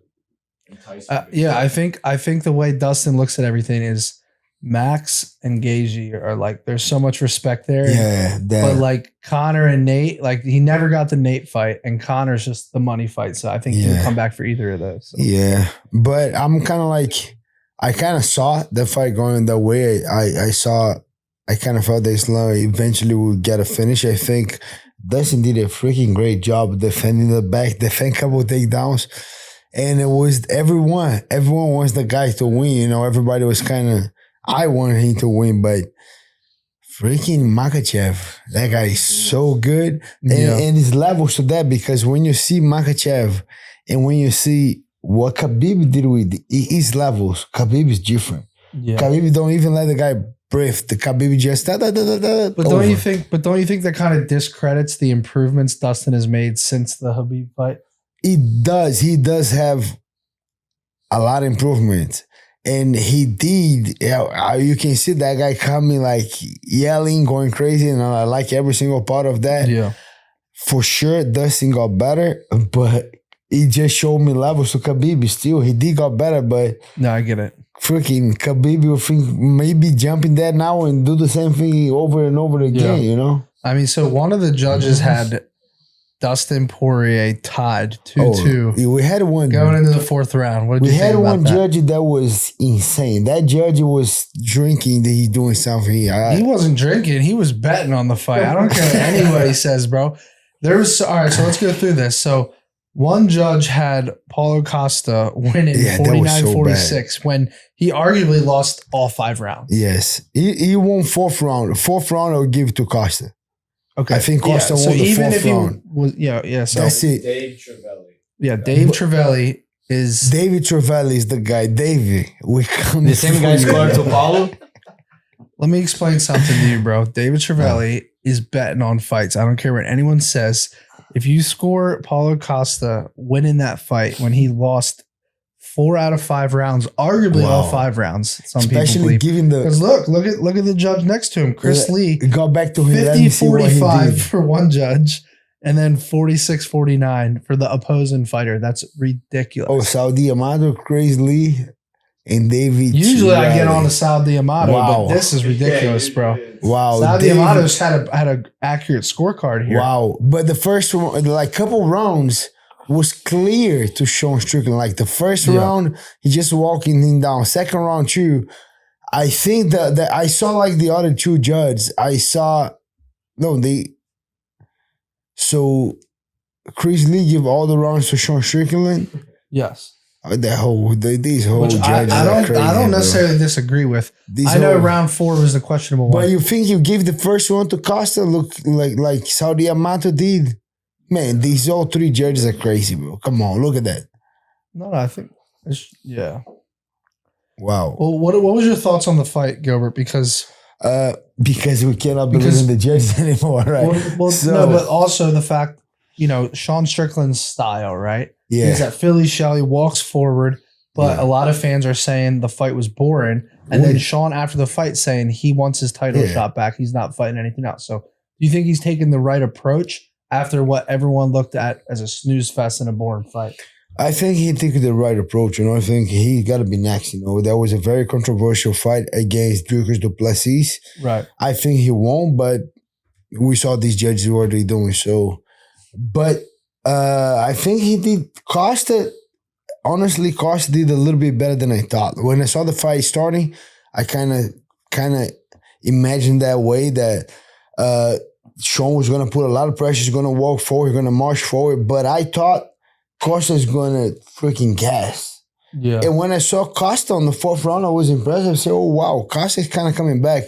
entice him. I think the way Dustin looks at everything is Max and Gagey are like, there's so much respect there. Yeah. But like Conor and Nate, like he never got the Nate fight and Conor's just the money fight. So I think he would come back for either of those. So. Yeah. But I'm kind of like, I kind of saw the fight going that way. I kind of felt that Islam eventually would get a finish. I think Dustin did a freaking great job defending the back, defend a couple of takedowns. And it was everyone wants the guy to win. You know, everybody was kind of, I wanted him to win, but freaking Makhachev, that guy is so good. And it's levels to that because when you see Makhachev and when you see what Khabib did with his levels, Khabib is different. Yeah. Khabib don't even let the guy breathe. The Khabib just But don't you think that kind of discredits the improvements Dustin has made since the Khabib fight? It does. He does have a lot of improvement. And he did. You can see that guy coming like yelling, going crazy. And I like every single part of that. Yeah. For sure, Dustin got better. But he just showed me levels to Khabib still. He did got better, but... No, I get it. Freaking Khabib will think maybe jumping there now and do the same thing over and over again, you know? I mean, so one of the judges had Dustin Poirier tied 2-2. We had one going into the fourth round. What did you think about that? We had one judge that was insane. That judge was drinking. That he's doing something. He wasn't drinking. He was betting on the fight. I don't care what anybody says, bro. All right. So let's go through this. So one judge had Paulo Costa winning 49-46 when he arguably lost all 5 rounds. Yes, he won 4th round. 4th round, I'll give to Costa. Okay, I think Costa won the 4th round. So that's it. Dave Trevelli. Yeah, Dave Trevelli is... David Trevelli is the guy. David, the same guy scored to Paulo? Let me explain something to you, bro. David Trevelli is betting on fights. I don't care what anyone says. If you score Paulo Costa winning that fight when he lost 4 out of 5 rounds, arguably all 5 rounds, especially given the... Because look at the judge next to him, Chris Lee. Got back to him. 50-45 for one judge, and then 46-49 for the opposing fighter. That's ridiculous. Oh, Saudi Amato, Chris Lee, and David. Usually I get on to Saudi Amato, but this is ridiculous, bro. Wow, Saudi Amato's had an accurate scorecard here. Wow, but the first one, like couple rounds, was clear to Sean Strickland. Like the first round, he just walking him down. Second round, too. I think that I saw like the other 2 judges. So Chris Lee give all the rounds to Sean Strickland. Yes. These whole judges I don't necessarily disagree with. I know round 4 was the questionable one. But you think you give the first one to Costa, look like Saudi Amato did? Man, these all 3 judges are crazy, bro. Come on, look at that. No, I think Wow. Well, what was your thoughts on the fight, Gilbert? Because we cannot believe in the judges anymore, right? No, but also the fact, Sean Strickland's style, right? Yeah. He's that Philly shell. He walks forward, but a lot of fans are saying the fight was boring. And then Sean, after the fight, saying he wants his title shot back. He's not fighting anything else. So do you think he's taking the right approach after what everyone looked at as a snooze fest and a boring fight? I think he took the right approach. I think he got to be next. That was a very controversial fight against Dricus du Plessis. Right. I think he won, but we saw these judges what they're doing. So, but I think he did. Costa did a little bit better than I thought. When I saw the fight starting, I kind of imagined that way that Sean was going to put a lot of pressure. He's going to walk forward. He's going to march forward. But I thought Costa's going to freaking gas. Yeah. And when I saw Costa on the 4th round, I was impressed. I said, oh, wow, Costa's kind of coming back.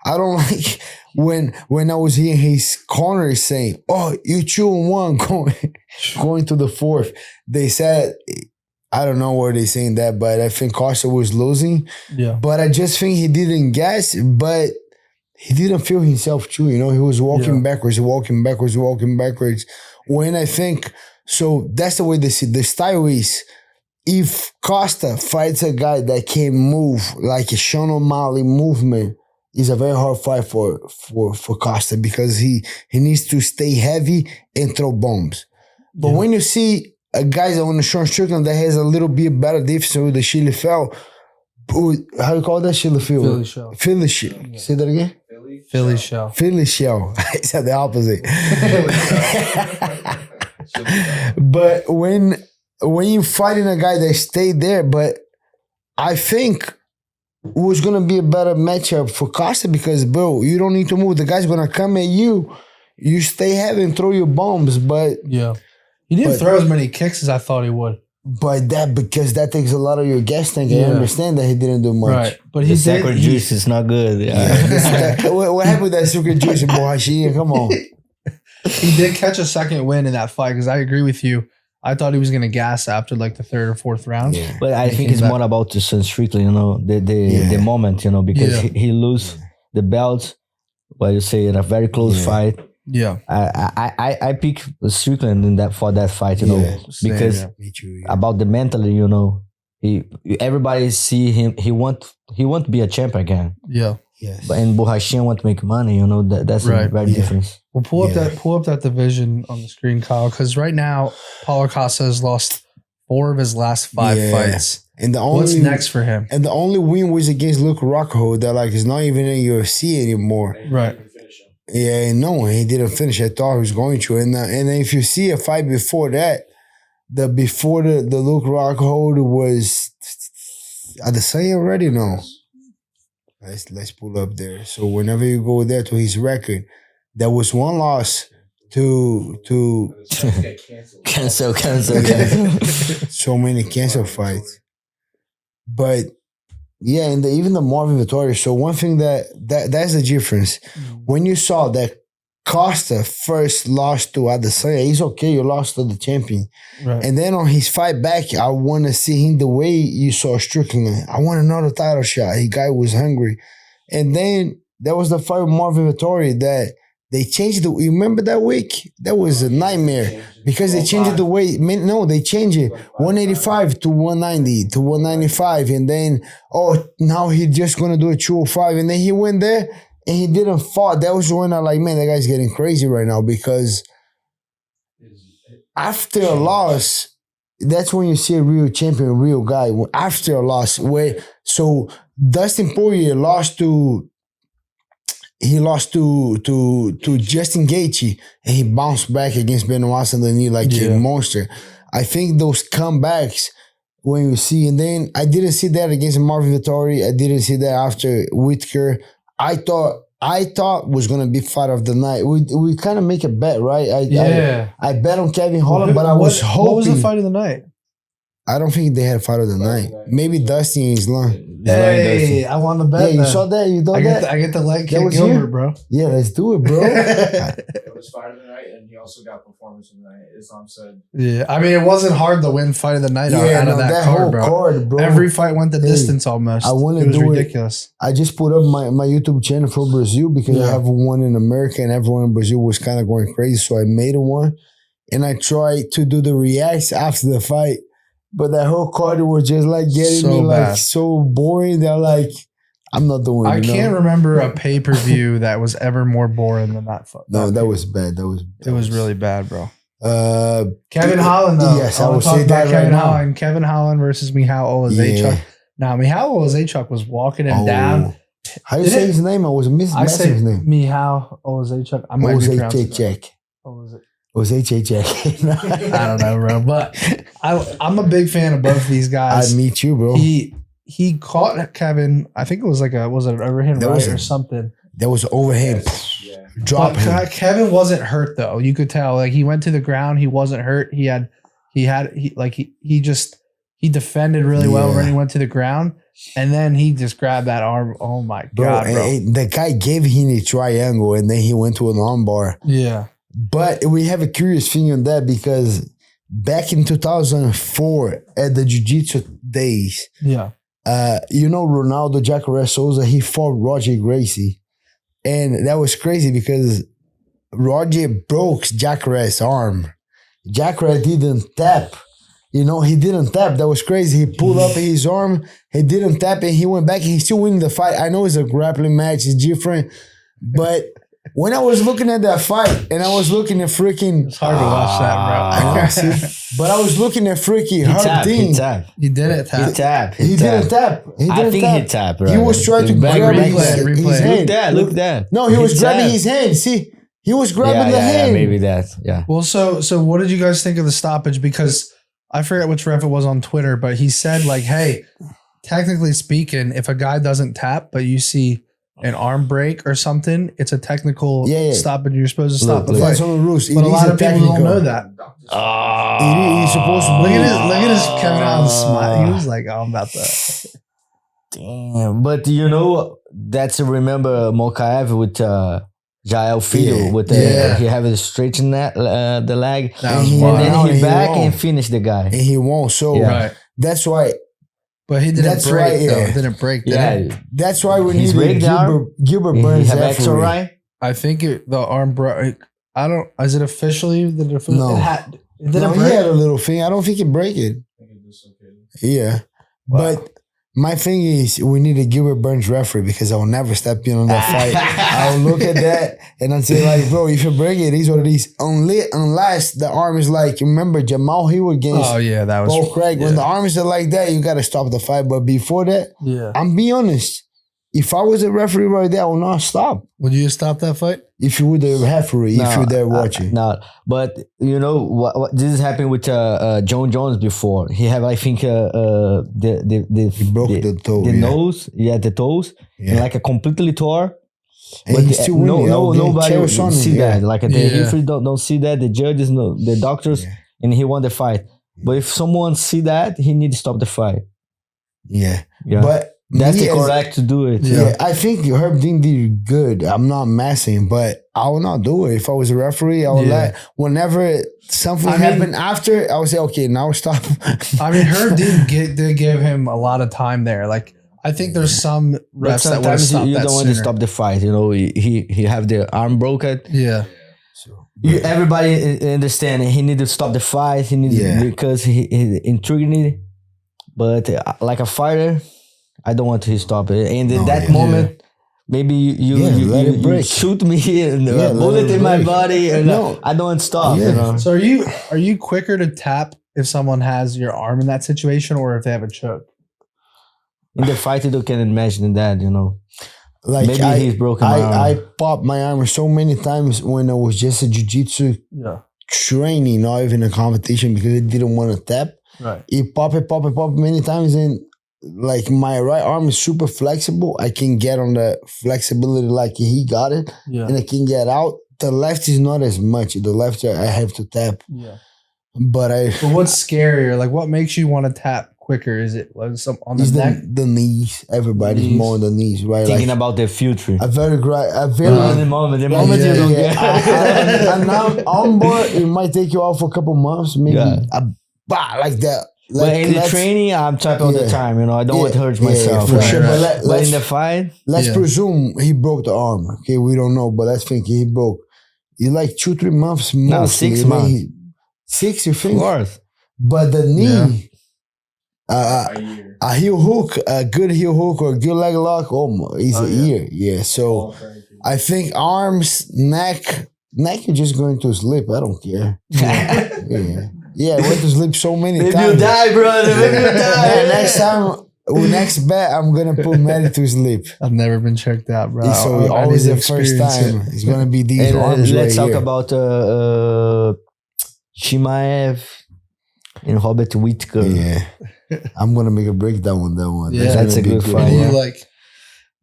I don't like when I was hearing his corner saying, "Oh, you 2-1 going to the fourth." They said, I don't know where they saying that, but I think Costa was losing. Yeah. But I just think he didn't guess, but he didn't feel himself too. You know, he was walking backwards. When I think so, that's the way they see the style is. If Costa fights a guy that can move like a Sean O'Malley movement, is a very hard fight for Costa because he needs to stay heavy and throw bombs. But when you see a guy on the Sean Strickland that has a little bit better defense with the Chile fell, how you call that Chile fell? Philly shell. Philly shell. Yeah. Say that again? Philly shell. Philly shell. I said the opposite. But when you're fighting a guy that stayed there, but I think it was going to be a better matchup for Costa because, bro, you don't need to move. The guy's going to come at you. You stay heavy and throw your bombs, but... Yeah. He didn't throw as many kicks as I thought he would. But because that takes a lot of your gas tank. I understand that he didn't do much. Right. But his Zachary juice is not good. Yeah. What happened with that secret juice, boy? Come on. He did catch a second win in that fight because I agree with you. I thought he was going to gas after like the third or fourth round. Yeah. But I think it's more about the Strickland, the moment, because he lose the belt, what you say, in a very close fight. Yeah. I pick Strickland for that fight, because about the mentally, everybody see him, he want to be a champ again. Yeah. Yes. But and Borrachinha want to make money, that's a very difference. Well, pull up that division on the screen, Kyle, because right now Paulo Costa has lost 4 of his last 5 fights. And what's next for him? And the only win was against Luke Rockhold that is not even in UFC anymore. Right. Yeah, no, he didn't finish. I thought he was going to. And if you see a fight before that, before the Luke Rockhold was Adesanya already? No. Let's pull up there. So whenever you go there to his record, there was 1 loss to cancel. So many cancel fights. But yeah, and even the Marvin Vettori. So one thing that's the difference. When you saw that Costa first lost to Adesanya, it's okay, you lost to the champion. Right. And then on his fight back, I want to see him the way you saw Strickland. I want another title shot. The guy was hungry. And then there was the fight with Marvin Vettori that they changed you remember that week? That was a nightmare because they changed the weight. No, they changed it 185 to 190 to 195. And then, now he's just going to do a 205. And then he went there and he didn't fight. That was when I man, that guy's getting crazy right now because after a loss, that's when you see a real champion, a real guy. After a loss, so Dustin Poirier lost to Justin Gaethje and he bounced back against Benoit Saint-Denis like a monster. I think those comebacks when you see, and then I didn't see that against Marvin Vettori. I didn't see that after Whittaker. I thought was gonna be fight of the night. We kind of make a bet, right? I bet on Kevin Holland, but I was hoping. What was the fight of the night? I don't think they had fight of the night. Maybe Dustin and Islam. Hey, I won the bet. Yeah, you saw that? You done that? I get the leg kick Gilbert, bro. Yeah, let's do it, bro. It was fight of the night, and he also got performance of the night. Islam said. Yeah, I mean, it wasn't hard to win fight of the night out of that whole card, card, bro. Every fight went the distance almost. I want to do ridiculous. I just put up my YouTube channel for Brazil because I have one in America and everyone in Brazil was kind of going crazy. So I made one and I tried to do the reacts after the fight. But that whole card was just getting me so boring that I'm not doing it. I can't remember a pay-per-view that was ever more boring than that fight. No, that was bad. It was really bad, bro. Kevin Holland, though. Yes, I will say that right now. Kevin Holland versus Michal Olazechuk. Now, Michal Olazechuk was walking him down. How do you say his name? I was missing his name. Michal Olazechuk. I might be pronouncing it. Was HHJ? I don't know, bro. But I'm a big fan of both of these guys. I meet you, bro. He caught Kevin. I think it was was it an overhand right or something? That was overhand. Yeah. Drop him. Kevin wasn't hurt though. You could tell. He went to the ground. He wasn't hurt. He just he defended really well Yeah. when he went to the ground, and then he just grabbed that arm. Oh my God, bro. And the guy gave him a triangle, and then he went to an armbar. Yeah. But we have a curious thing on that because back in 2004 at the Jiu-Jitsu days, Yeah. Ronaldo Jacare Souza, he fought Roger Gracie. And that was crazy because Roger broke Jacare's arm. Jacare didn't tap. He didn't tap. That was crazy. He pulled up his arm. He didn't tap and he went back and he's still winning the fight. I know it's a grappling match. It's different. But when I was looking at that fight and I was looking at freaking... It's hard to watch that, bro. I know, see? But I was looking at freaking Herb Dean. He tapped. He did it. He tapped. He didn't tap. I think he tapped, right? He was trying to grab his Look hand. Look that. No, he was grabbing his hand. See? He was grabbing the hand. Yeah, maybe that. Yeah. Well, so what did you guys think of the stoppage? Because I forget which ref it was on Twitter, but he said like, hey, technically speaking, if a guy doesn't tap, but you see an arm break or something, it's a technical stoppage. You're supposed to stop the fight. That's on the rules. But a lot of people don't know that. He's supposed to Look at his Kevin Allen smile. He was like, oh, I'm about to. Damn. But that's remember Makhachev with Jael Filho with he have it straighten the leg. And then he back and finish the guy. And he won't. So that's why. But he didn't break though. Didn't break. That's why we need Gilbert Burns. Have extra right? I think the arm broke. I don't. Is it officially? No. It didn't He break. had a little thing. I don't think he break it. Yeah. Wow. But my thing is, we need a Gilbert Burns referee because I will never step in on that fight. I will look at that and I'll say like, bro, if you break it, these are these. Unless the arm is like, remember Jamal Hill against that was Bo Craig. When the arms are like that, you got to stop the fight. But before that, I'm being honest. If I was a referee right there, I would not stop. Would you stop that fight? If you were the referee, if you're there watching. No, but what this has happened with John Jones before. He have, I think, he broke the toe. The nose, the toes, and like a completely tore. And he's still winning. Nobody see that. Like the referee don't see that. The judges, the doctors, and he won the fight. But if someone see that, he need to stop the fight. Yeah. But that's the correct to do it. Yeah, I think Herb Dean did good. I'm not messing, but I will not do it. If I was a referee, I would let whenever something happened after, I would say, okay, now stop. I mean, Herb did give him a lot of time there. Like, I think there's some refs that would have stopped you that don't want to stop the fight. He have the arm broken. Yeah. Everybody understand he need to stop the fight. He need because he intriguing. But like a fighter, I don't want to stop it. And in that moment, maybe you shoot me and a bullet in my body, and I don't stop. So are you quicker to tap if someone has your arm in that situation, or if they have a choke? In the fight, you can imagine that. Like maybe he's broken my arm. I popped my arm so many times when I was just a jiu-jitsu training, not even a competition, because I didn't want to tap. Right. It pop many times, and like my right arm is super flexible. I can get on the flexibility like he got it, and I can get out. The left is not as much. The left I have to tap. Yeah. But what's scarier? Like, what makes you want to tap quicker? Is it like some on the neck? The knees. Everybody's more on the knees, right? Thinking about the future. The moment you don't get. And now on board, it might take you out for a couple months, maybe. Like that. But in the training, I'm tapping all the time. I don't want to hurt myself. For sure. But in the fight, let's presume he broke the arm. Okay, we don't know, but let's think he broke. It's like 2-3 months. No, 6 months. 6, you think? Of course. But the knee, a heel hook, a good heel hook or a good leg lock, is a year. Yeah, so I think arms, neck, you're just going to sleep. I don't care. Yeah, I went to sleep so many times. Maybe you die, brother. Maybe you die. Next bet, I'm going to put Maddie to sleep. I've never been checked out, bro. So always the first time. It's going to be these arms let's talk about Chimaev and Robert Whittaker. Yeah. I'm going to make a breakdown on that one. Yeah, that's a good fight. Who you like?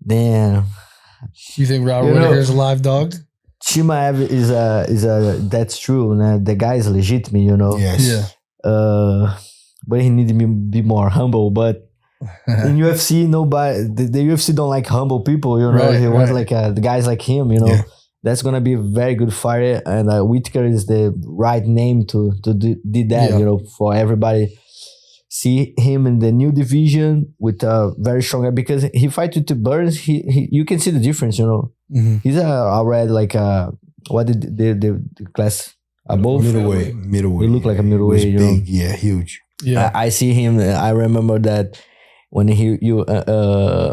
Damn. You think Robert Whittaker is a live dog? Chimaev is a that's true. The guy is legitimate, Yes. Yeah. But but he need to be more humble. But in UFC, nobody, the UFC don't like humble people, you know. Right, He wants like the guys like him, you know. Yeah. That's gonna be a very good fighter, and Whittaker is the right name to do that, you know, for everybody. See him in the new division with a very strong, because he fight with the Burns. He you can see the difference, you know. Mm-hmm. He's already like what the class above middleweight. He look like a middleweight, you know. Yeah, huge. Yeah, I see him. I remember that when you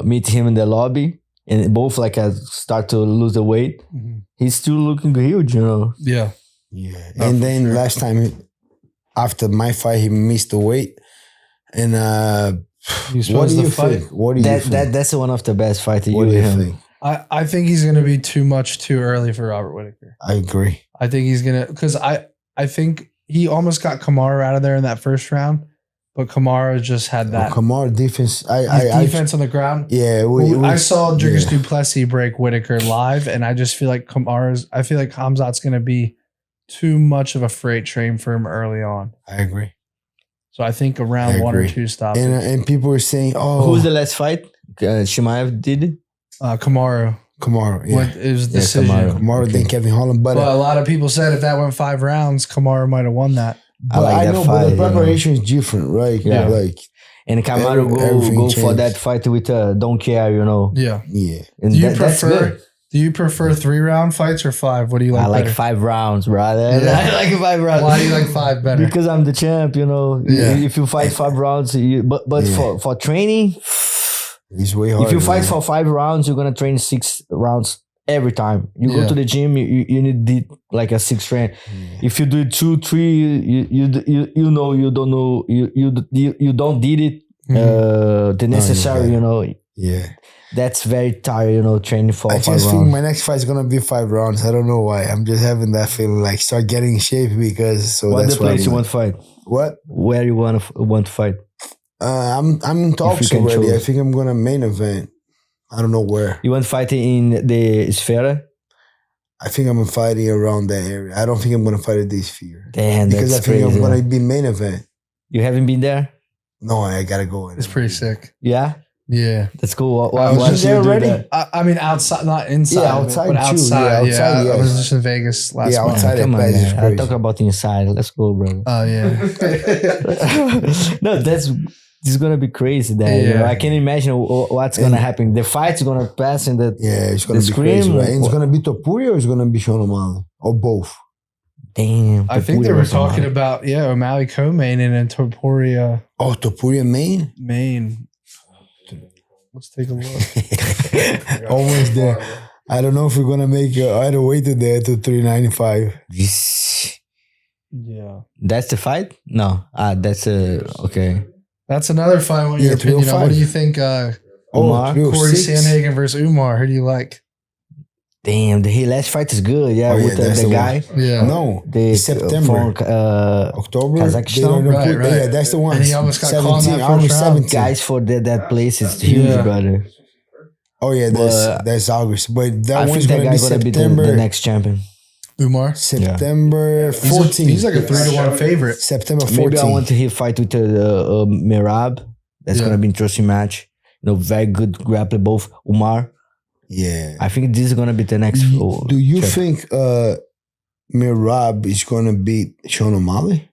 meet him in the lobby, and both like start to lose the weight. Mm-hmm. He's still looking huge, you know. Yeah. And then last time after my fight, he missed the weight. And what do you think? What do you think? That's one of the best fights. What do you think? I think he's going to be too early for Robert Whittaker. I agree. I think he's going to, because I think he almost got Kamaru out of there in that first round, but Kamaru just had that. Kamaru defense. Defense on the ground. Yeah. I saw Dricus Duplessis break Whittaker live, and I just feel like Khamzat's going to be too much of a freight train for him early on. I agree. So I think around 1 or 2 stops. And people were saying, "Oh, who was the last fight? Chimaev did it. Kamaru. Yeah. It was a decision. Kamaru, then Kevin Holland. But a lot of people said if that went 5 rounds, Kamaru might have won that. But I know, but the preparation is different, right? Yeah. Like, and Kamaru go for that fight with don't care, you know. Yeah. And do you prefer 3-round fights or 5? What do you like? I like better? 5 rounds, brother. Yeah. I like 5 rounds. Why do you like 5 better? Because I'm the champ, you know. Yeah. If you fight 5 rounds, but for training, it's way harder. If you fight for 5 rounds, you're gonna train 6 rounds every time. You go to the gym, you need like a 6 train. If you do 2, 3, you know you don't know you don't did it the necessary, you know. Yeah. That's very tired, you know, training for 5 rounds. I just think my next fight is gonna be 5 rounds. I don't know why. I'm just having that feeling like start getting in shape because What the place you want to fight? What? Where you want to fight? I'm in talks already. I think I'm gonna main event. I don't know where. You want to fight in the Sphere? I think I'm fighting around that area. I don't think I'm gonna fight at the Sphere. Damn, because that's I think crazy. I'm gonna be main event. You haven't been there? No, I gotta go. It's pretty sick. Yeah? Yeah. That's cool. I was just there already. I mean, outside, not inside. Yeah, outside but outside. too. Yeah, outside, I was just in Vegas last month. outside. Come on, is I talk about inside. Let's go, bro. Oh, yeah. No, this is gonna be crazy. Then you know, I can't imagine what's gonna happen. The fight's gonna pass in the it's gonna be crazy. Right? And it's gonna be Topuria or it's gonna be Sean O'Malley or both. Damn, I think they were talking about O'Malley co-main and then Topuria. Oh, Topuria main. Let's take a look. Almost there. I don't know if we're gonna make either way to there to 395. Yeah, that's the fight. No, that's okay. That's another fight. What your opinion on? What do you think? Umar, Corey Sandhagen versus Umar. Who do you like? Damn, the last fight is good. Yeah, with the guy. Yeah, no, the September, October, Kazakhstan. Right. Yeah, that's the one. And he almost got caught in that first round. 17. Guys, for that place is huge, brother. Oh yeah, that's August, but that I one's think that gonna be guy's gonna be September. the next champion. Umar, September 14th. He's like a 3-1 favorite. September 14th. Maybe I want to hear fight with Merab. That's gonna be an interesting match. You know, very good grappler, both Umar. Yeah, I think this is gonna be the next. Do you think Merab is gonna beat Sean O'Malley?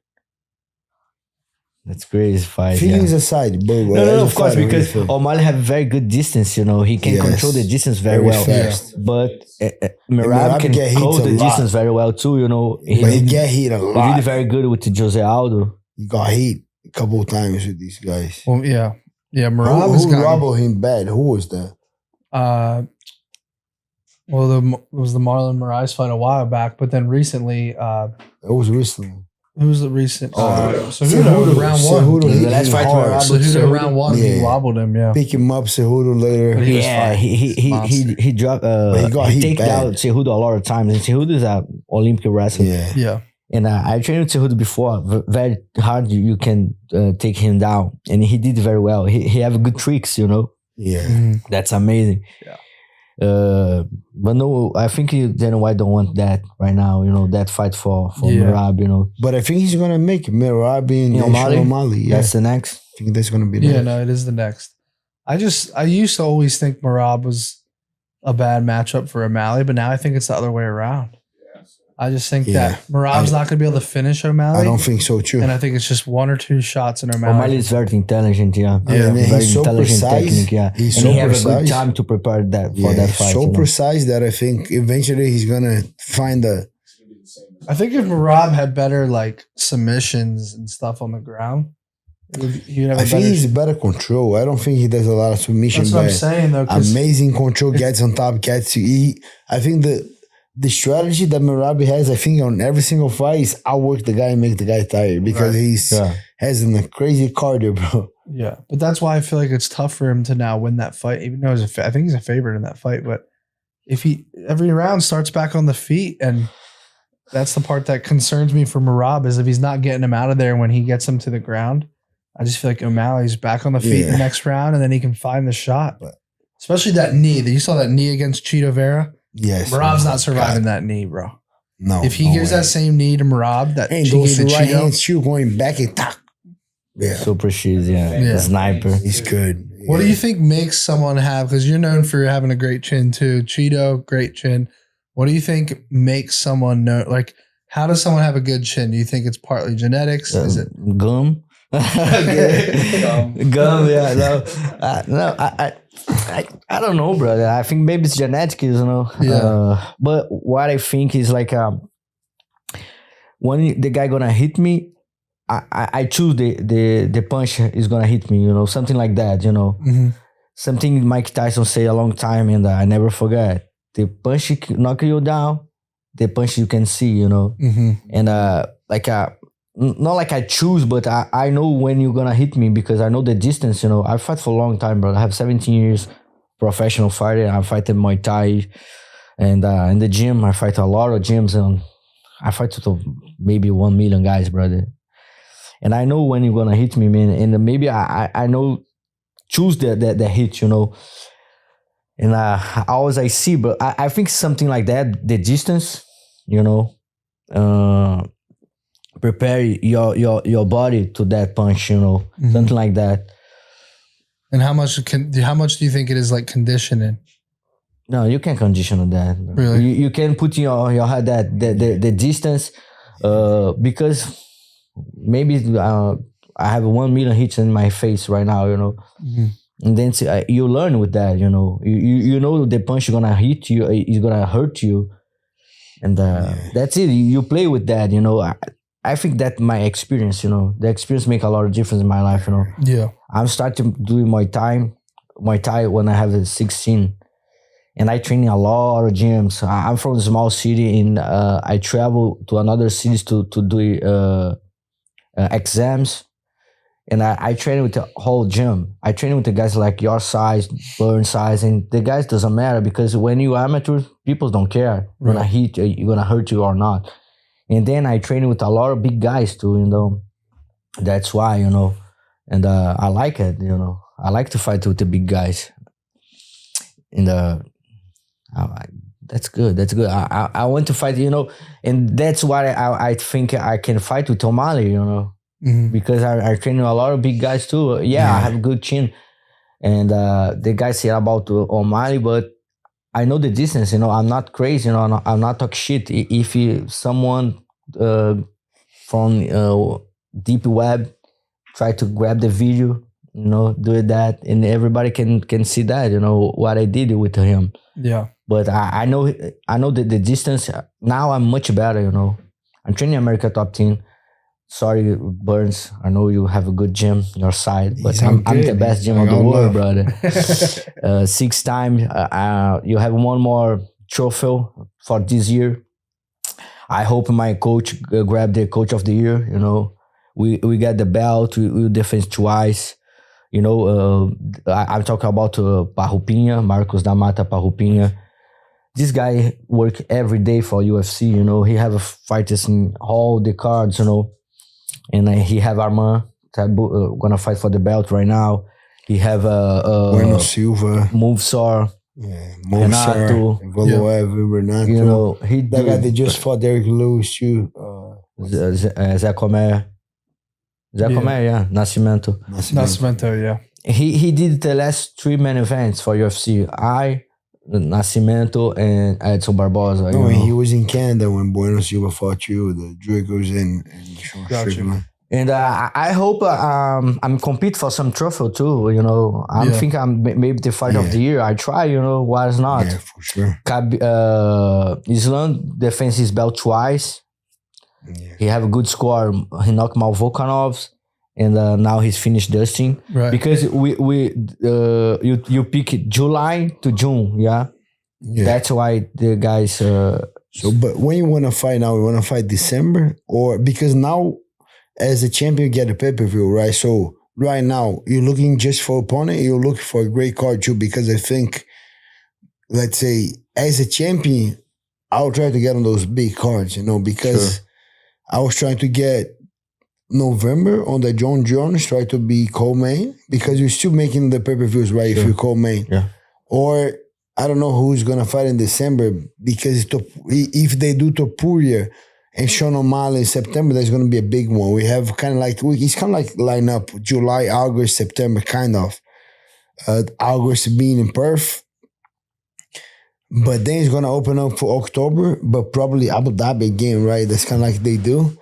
That's crazy fight. Feelings aside, but no, of course, because O'Malley have very good distance. You know, he can control the distance very well. Fast. But Merab can hold the distance very well too. You know, he get hit a lot. He's really very good with Jose Aldo. He got hit a couple of times with these guys. Well, yeah. Merab who robbed him bad? Who was that? Well, it was the Marlon Moraes fight a while back, but then recently, it was recently. Who was the recent? Cejudo round 1. The last fight Cejudo round 1, he wobbled him. Yeah, pick him up, Cejudo later. He dropped. He take down Cejudo a lot of times, and Cejudo is an Olympic wrestler. Yeah. And I trained with Cejudo before. Very hard, you can take him down, and he did very well. He have good tricks, you know. Yeah, That's amazing. Yeah. But no, I think Dana White don't want that right now. That fight for Merab. But I think he's gonna make Merab and O'Malley. Yeah. That's the next. I think that's gonna be. Yeah, no, it is the next. I used to always think Merab was a bad matchup for O'Malley, but now I think it's the other way around. I just think that Merab's not going to be able to finish O'Malley. I don't think so too. And I think it's just 1 or 2 shots in O'Malley. O'Malley is very intelligent, He's so precise. He's so he have precise. a good time to prepare that for that fight. So precise that I think eventually he's gonna find the. I think if Merab had better like submissions and stuff on the ground, he'd have. I think he's better control. I don't think he does a lot of submission. That's what I'm saying though. Amazing control, gets on top, gets to eat. I think the strategy that Merab has, I think, on every single fight is outwork the guy and make the guy tired because he's has a crazy cardio, bro. Yeah, but that's why I feel like it's tough for him to now win that fight, even though I think he's a favorite in that fight. But if he every round starts back on the feet, and that's the part that concerns me for Merab is if he's not getting him out of there when he gets him to the ground. I just feel like O'Malley's back on the feet in the next round, and then he can find the shot. Especially that knee. You saw that knee against Chito Vera? Yes. Merab's not surviving that knee, bro. No. If he gives that same knee to Merab, that and those right hands too, going back and tack. Yeah. So precise, the sniper. He's good. Yeah. What do you think makes someone have, because you're known for having a great chin too, Chito, great chin. What do you think makes someone know, like, how does someone have a good chin? Do you think it's partly genetics? Is it gum? Gum, yeah. I don't know, brother. I think maybe it's genetics, but what I think is like when the guy gonna hit me, I choose the punch is gonna hit me, something like that, Something Mike Tyson say a long time, and I never forget. The punch knock you down, the punch you can see, and not like I choose, but I know when you're gonna hit me because I know the distance. I fight for a long time, bro. I have 17 years professional fighter. I fight in Muay Thai, and in the gym I fight a lot of gyms, and I fight to maybe 1 million guys, brother. And I know when you're gonna hit me, man. And maybe I know choose the hit, And always I see, but I think something like that, the distance, prepare your body to that punch, something like that. And how much do you think it is like conditioning? No, you can't condition on that. Bro. Really? You can put in your head that the distance, because maybe I have 1 million hits in my face right now, And then you learn with that, you know the punch is gonna hit you, is gonna hurt you, and that's it. You play with that, I think that my experience, the experience make a lot of difference in my life, Yeah. I'm starting doing Muay Thai when I have 16, and I train in a lot of gyms. I'm from a small city, and I travel to another cities to do exams. And I train with the whole gym. I train with the guys like your size, Burn size, and the guys doesn't matter because when you amateur, people don't care. Right. Gonna hit you, you're gonna hurt you or not. And then I train with a lot of big guys too, That's why, and I like it, I like to fight with the big guys. And that's good. I want to fight, and that's why I think I can fight with O'Malley, Mm-hmm. Because I train a lot of big guys too. Yeah, I have a good chin. And the guys say about O'Malley, but I know the distance, I'm not crazy, I'm not talk shit. If someone from deep web try to grab the video, do that, and everybody can see that, what I did with him. Yeah. But I know that the distance, now I'm much better, I'm training America Top Team. Sorry, Burns. I know you have a good gym your side, but I'm the best gym of the world, brother. 6 times. You have one more trophy for this year. I hope my coach grab the coach of the year. We got the belt. We defend twice. I'm talking about Parrupinha, Marcos da Mata Parrupinha. This guy work every day for UFC. He have fighters in all the cards. And he have Armand gonna fight for the belt right now. He have Bueno Silva, Movesaw. Yeah, Renato, Renato. You know, that guy they just fought Derek Lewis too. Zachary, Nascimento, yeah. He did the last 3 main events for UFC. Nascimento, and Edson Barboza. No, he was in Canada when Bueno Silva fought you, the Dragos and Sean Strickland. And I hope I'm compete for some trophy too. You know, I think I'm maybe the fight of the year. I try. You know, why not? Yeah, for sure. Islam defends his belt twice. Yeah. He have a good score. He knocked out Volkanovs, and now he's finished Dustin. Right. Because you pick July to June. Yeah. That's why the guys. So, but when you want to fight now, you want to fight December or because now. As a champion, you get a pay-per-view, right? So right now, you're looking just for opponent, you're looking for a great card too, because I think, let's say, as a champion, I'll try to get on those big cards, you know, because I was trying to get November on the John Jones, try to be co-main, because you're still making the pay-per-views, right, if you're co-main. Yeah. Or, I don't know who's going to fight in December, because if they do Topuria, and Sean O'Malley in September, there's going to be a big one. We have kind of like, it's kind of like line up July, August, September, kind of. August being in Perth. But then it's going to open up for October, but probably Abu Dhabi again, right? That's kind of like they do.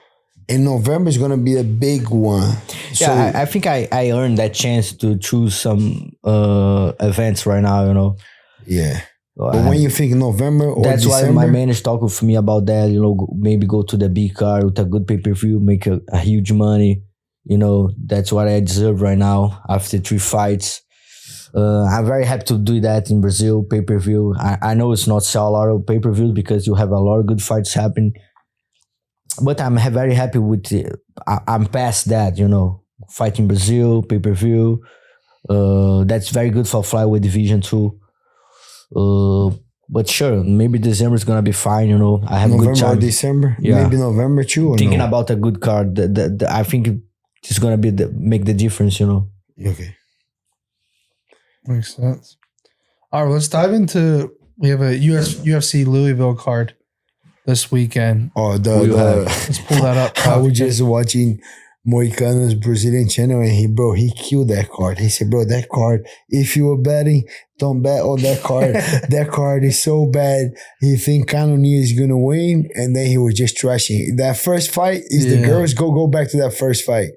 In November is going to be a big one. Yeah, I think I earned that chance to choose some events right now, you know. Yeah. But when you think November or that's December, why my manager talked with me about that. You know, maybe go to the big card with a good pay-per-view, make a huge money. You know, that's what I deserve right now after 3 fights. I'm very happy to do that in Brazil, pay-per-view. I know it's not sell a lot of pay-per-views because you have a lot of good fights happen. But I'm very happy with I'm past that, you know. Fight in Brazil, pay-per-view. That's very good for flyweight division too. But sure, maybe December is gonna be fine. You know, I have November a good time. Or December, maybe November too. Thinking about a good card, I think it's gonna be make the difference. You know. Okay. Makes sense. All right, let's dive into. We have a UFC Louisville card this weekend. Oh, let's pull that up. I was just watching Moicano's Brazilian channel, and he killed that card. He said, bro, that card, if you were betting, don't bet on that card. That card is so bad. He think Conor is gonna win, and then he was just trashing. That first fight is the girls go back to that first fight.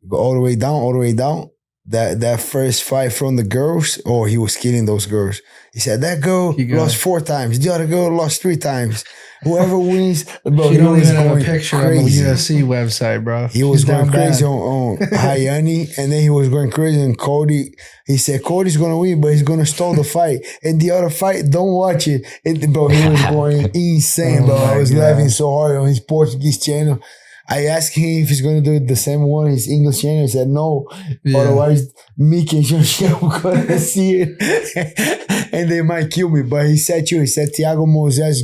Go all the way down. That first fight from the girls, he was killing those girls. He said, that girl lost 4 times. The other girl lost 3 times. Whoever wins, bro, he don't even have a going picture crazy. on the UFC website, bro. He was going crazy on Hayani, and then he was going crazy on Cody. He said, Cody's going to win, but he's going to stall the fight. And the other fight, don't watch it. Bro, he was going insane, bro. I was laughing so hard on his Portuguese channel. I asked him if he's going to do the same one, his English channel. He said, no. Yeah. Otherwise, Mickey and Jean-Michel are going to see it. And they might kill me. But he said, Thiago Moisés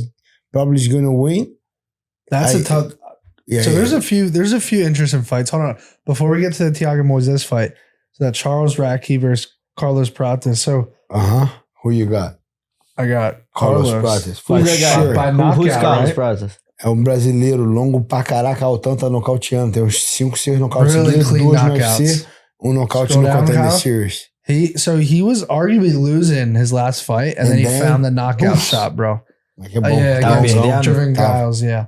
probably is going to win. That's a tough. Yeah, so there's a few interesting fights. Hold on. Before we get to the Thiago Moisés fight, so that Charles Radtke versus Carlos Prates. So, who you got? I got Carlos Prates. Who's Carlos Prates? É um brasileiro longo pra caraca, altão, tá nocauteando. Tem uns 5, 6 nocautes really seguidos, 2 no knockouts. UFC, nocaute no Contender Series. He was arguably losing his last fight, and then he found the knockout shot, bro. Like against Driven Giles, yeah.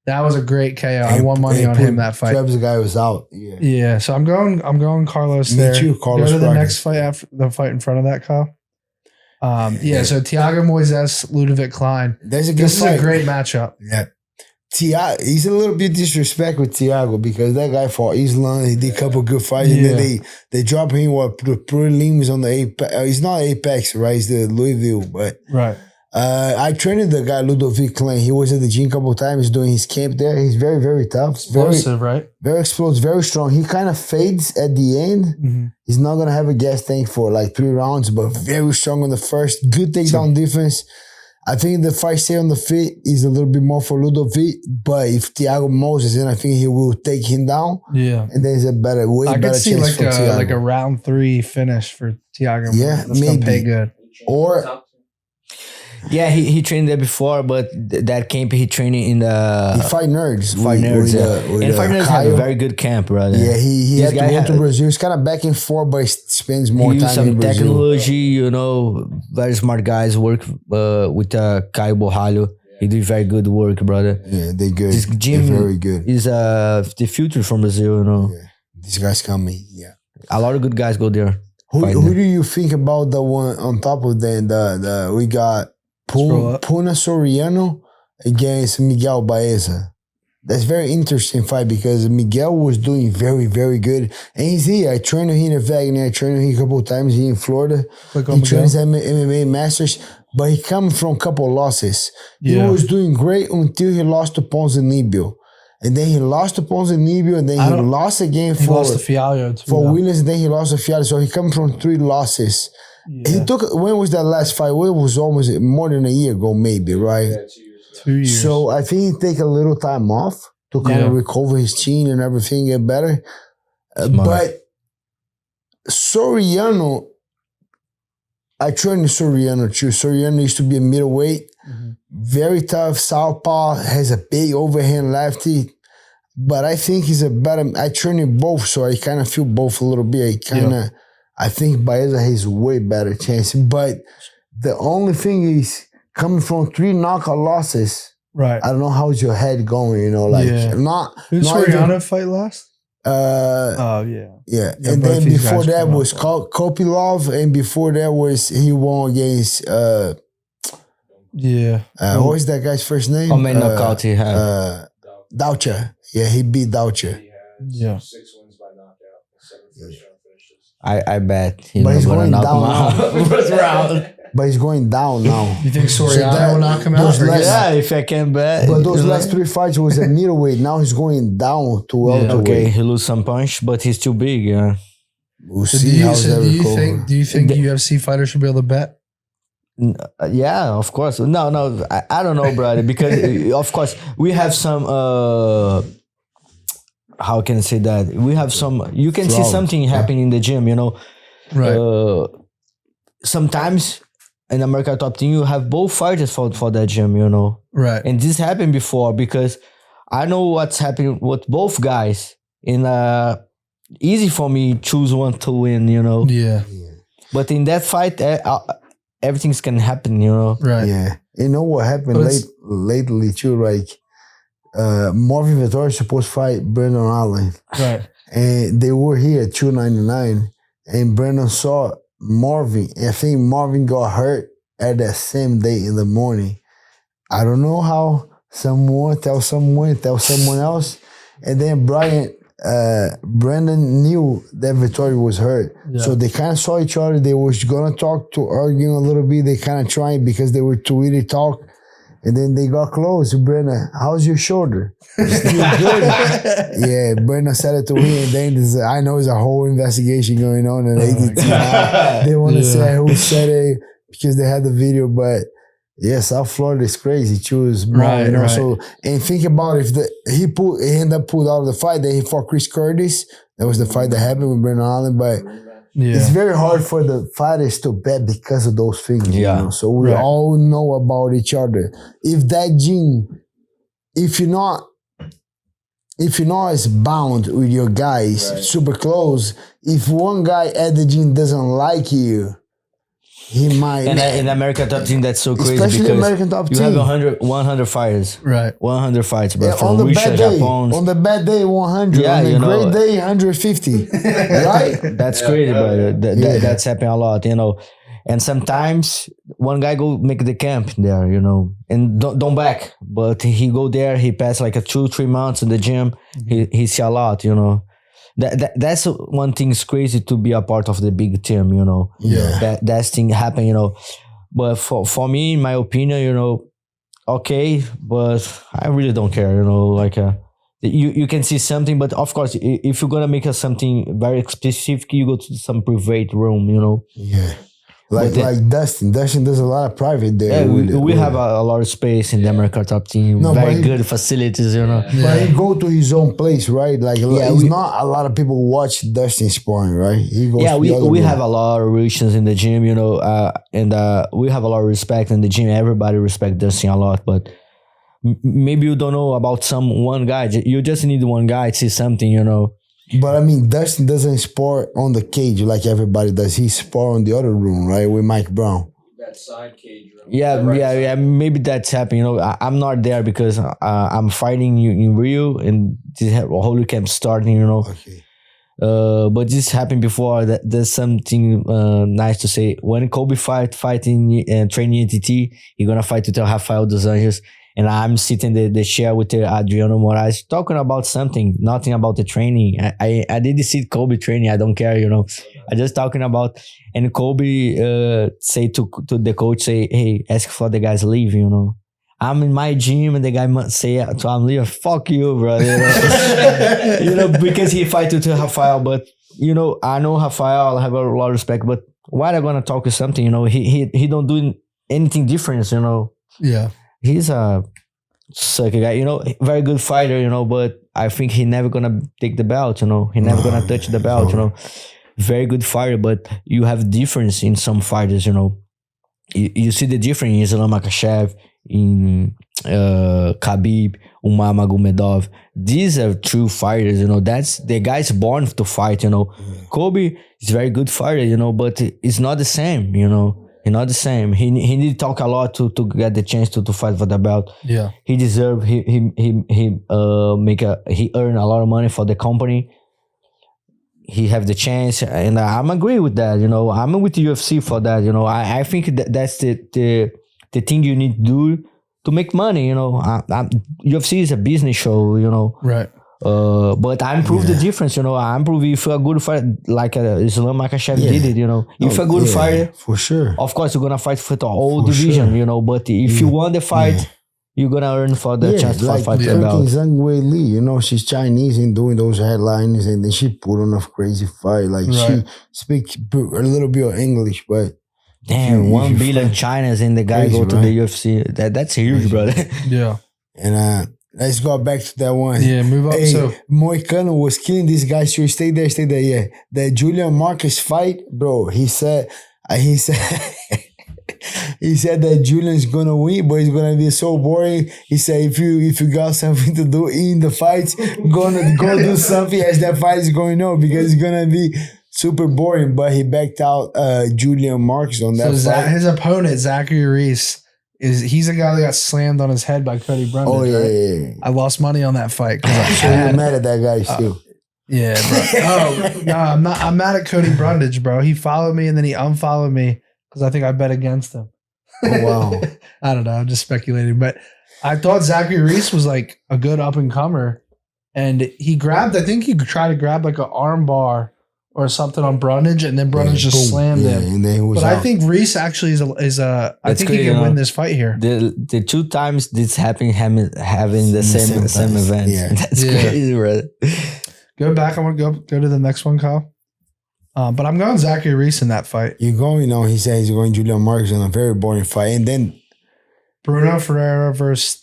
That was a great KO. I won money on him that fight. Travis guy was out. Yeah. So I'm going Carlos there. Me too, Carlos. Go to the next fight after the fight in front of that, Kyle. So Thiago Moisés, Ludovic Klein. This is a great matchup. Yeah. Thiago, he's a little bit disrespect with Thiago because that guy fought Islam. He did a couple good fights, and then they drop him the prelims on the Apex. He's not Apex, right? He's the Louisville, but right. I trained the guy Ludovic Klein. He was at the gym a couple of times doing his camp there. He's very, very tough. Explosive, right? Very explosive, very strong. He kind of fades at the end. Mm-hmm. He's not gonna have a gas tank for like 3 rounds, but very strong on the first. Good takedown defense. I think the fight stay on the feet is a little bit more for Ludovic, but if Thiago Moses, then I think he will take him down. Yeah, and there's a better chance for Thiago. Like a round 3 finish for Thiago. Yeah, That's maybe gonna pay good. Or Yeah, he trained there before, but that camp he trained in the He Fight Nerds. Fight Nerds. And Fight Nerds have a very good camp, brother. Yeah, he This had to guy go to Brazil. He's kind of back and forth, but he spends more he time used some in Brazil. technology, very smart guys work with Caio Borralho. He do very good work, brother. Yeah, they're good. This gym they're very good. is the future from Brazil, Yeah. These guys coming, yeah. A lot of good guys go there. Who do you think about the one on top of them? We got Puna Soriano against Miguel Baeza. That's very interesting fight because Miguel was doing very, very good. And he's here. I trained him in Wagner. I trained him a couple of times here in Florida. He trains MMA Masters, but he comes from a couple of losses. Yeah. He was doing great until he lost to Ponzinibbio. And then he lost to Ponzinibbio, and then he lost again he lost to Fialho too, for Williams, and then he lost to Fialho. So he comes from 3 losses. Yeah. He took, when was that last fight? Well, it was almost more than a year ago, maybe, right? Yeah, 2 years ago. 2 years. So I think he take a little time off to kind of recover his chin and everything, get better. But Soriano, I trained Soriano too. Soriano used to be a middleweight. Very tough southpaw, has a big overhand lefty, but I think he's a better. I train him both, so I kind of feel both a little bit. I think Baeza has way better chance. But the only thing is coming from 3 knockout losses. Right. I don't know how's your head going. Not. Who did Soriano fight last? Yeah. Yeah, And then before that was Kopilov, and before that was he won against. What was that guy's first name? How many knockouts he had? Doucha. Yeah, he beat Doucha. He had 6 wins by knockout, 7 first-round finishes. I bet he's But he's going down now. first round. But he's going down now. You think Soriano will knock him out? Yeah, if I can bet. But those last 3 fights was a middleweight. Now he's going down to welterweight. Okay, he lose some punch, but he's too big. Yeah. We'll see how that will go. Do you think UFC fighters should be able to bet? Yeah, of course. No, I don't know, brother, because of course we have some. How can I say that? We have some. You can see something happening in the gym, Right. Sometimes in America Top Team, you have both fighters for that gym, Right. And this happened before because I know what's happening with both guys. And easy for me choose one to win, Yeah. But in that fight, everything's can happen, Right. Yeah. You know what happened lately too? Like Marvin Vettori is supposed to fight Brandon Allen. Right. And they were here at 299. And Brandon saw Marvin. And I think Marvin got hurt at that same day in the morning. I don't know how. Someone tell someone else. And then Brandon knew that Vettori was hurt. Yeah. So they kind of saw each other. They was going to talk to argue a little bit. They kind of tried because they were too really talk. And then they got close. Brandon, how's your shoulder? Still good? Yeah, Brandon said it to me. And then I know there's a whole investigation going on. And they want to say who said it because they had the video. But yeah, South Florida is crazy. Choose right. So, and think about if he ended up pulled out of the fight. Then he fought Chris Curtis. That was the fight that happened with Brandon Allen. But it's very hard for the fighters to bet because of those things. Yeah. So we all know about each other. If that gene, if you're not as bound with your guys, super close. If one guy at the gene doesn't like you, he might. And in American Top Team, that's so crazy. Especially because American Top you Team. have 100 fighters. Right. 100 fights, bro. Yeah, From Russia, Japan. On the bad day, 100. Yeah, on the great day, 150. Right? That's crazy, brother. That's happening a lot, And sometimes one guy go make the camp there, and don't back. But he go there, he pass like 2-3 months in the gym. He see a lot, That's one thing is crazy to be a part of the big team, Yeah. That thing happen, But for me, in my opinion, okay, but I really don't care, you can see something, but of course, if you're gonna make something very specific, you go to some private room, Yeah. Like Dustin. Dustin does a lot of private there. Yeah, we have a lot of space in the American top team. No, very good facilities, you know. But he go to his own place, right? Like it's not a lot of people watch Dustin sparring, right? He goes we have a lot of relations in the gym, you know, and we have a lot of respect in the gym. Everybody respect Dustin a lot, but maybe you don't know about one guy. You just need one guy to see something, you know. But I mean, Dustin doesn't spar on the cage like everybody does. He spar on the other room, right, with Mike Brown. That side cage room. Yeah. Maybe that's happening. You know, I'm not there because I'm fighting in Rio and this Holy Camp starting. You know, Okay. But this happened before. There's something nice to say. When Kobe fighting and training NTT, he's gonna fight with Rafael dos Anjos. And I'm sitting in the chair with Adriano Moraes talking about something, nothing about the training. I didn't see Kobe training. I don't care, you know. I just talking about, and Kobe say to the coach, say, hey, ask for the guys leave, you know. I'm in my gym and the guy must say to I'm leaving. Fuck you, brother. You know? You know, because he fight with Rafael. But, you know, I know Rafael, I have a lot of respect. But why they gonna talk to something, you know? He don't do anything different, you know. Yeah. He's a sucker guy, you know, very good fighter, you know, but I think he never gonna take the belt, you know. He never gonna touch the belt, you know. Very good fighter, but you have difference in some fighters, you know. You see the difference in Islam Makhachev, in Khabib, Umar Magomedov. These are true fighters, you know. That's the guy's born to fight, you know. Kobe is very good fighter, you know, but it's not the same, you know. He's not the same. He need to talk a lot to get the chance to fight for the belt. Yeah. He deserve. He earn a lot of money for the company. He have the chance, and I'm agree with that. You know, I'm with the UFC for that. You know, I think that's the thing you need to do to make money. You know, UFC is a business show. You know, Right. But I improve the difference, you know. I improve if you're a good fighter, like Islam Makhachev did it, you know. If you're a good fighter, for sure. of course you're gonna fight for the whole division, you know. But if you won the fight, you're gonna earn for the chance to fight the belt. Zhang Wei Li, you know, she's Chinese and doing those headlines, and then she put on a crazy fight. Like she speaks a little bit of English, but damn, 1 billion Chinas and the guy crazy, go to the UFC. That's huge, brother. Yeah. And let's go back to that one. Yeah, move up. Hey, So Moicano was killing these guys. So stay there. Yeah, the Julian Marquez fight, bro. He said he said that Julian's gonna win, but it's gonna be so boring. He said if you got something to do in the fights, gonna go do something as that fight is going on because it's gonna be super boring. But he backed out Julian Marquez on that fight. His opponent, Zachary Reese, he's a guy that got slammed on his head by Cody Brundage. Oh yeah, right? yeah. I lost money on that fight because I'm mad at that guy too. Yeah, bro. Oh no, I'm mad at Cody Brundage, bro. He followed me and then he unfollowed me because I think I bet against him. Oh wow. I don't know. I'm just speculating, but I thought Zachary Reese was like a good up and comer, and he grabbed. I think he tried to grab like an arm bar or something on Brundage, and then Brundage just slammed him. And then he was But out. I think Reese actually is a. I think crazy, he can win this fight here. The 2 times this happened, having the same event. Yeah. That's crazy, brother. Go back. I want to go to the next one, Kyle. But I'm going Zachary Reese in that fight. You're going on. He said he's going Julian Marquez on a very boring fight, and then Bruno Ferreira versus.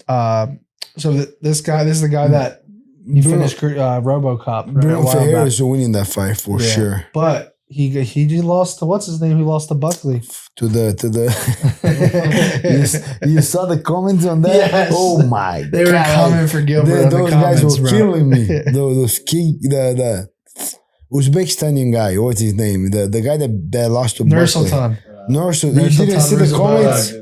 This guy. This is the guy that he finished RoboCop. Bruno Ferreira is winning that fight for sure. But he lost to what's his name? He lost to Buckley. To the you saw the comments on that? Yes. Oh my god. They were coming for Gilbert. Those guys were killing me. The Uzbekistani guy, what's his name? The guy that lost to Nursultan. Nursultan. You didn't see the comments?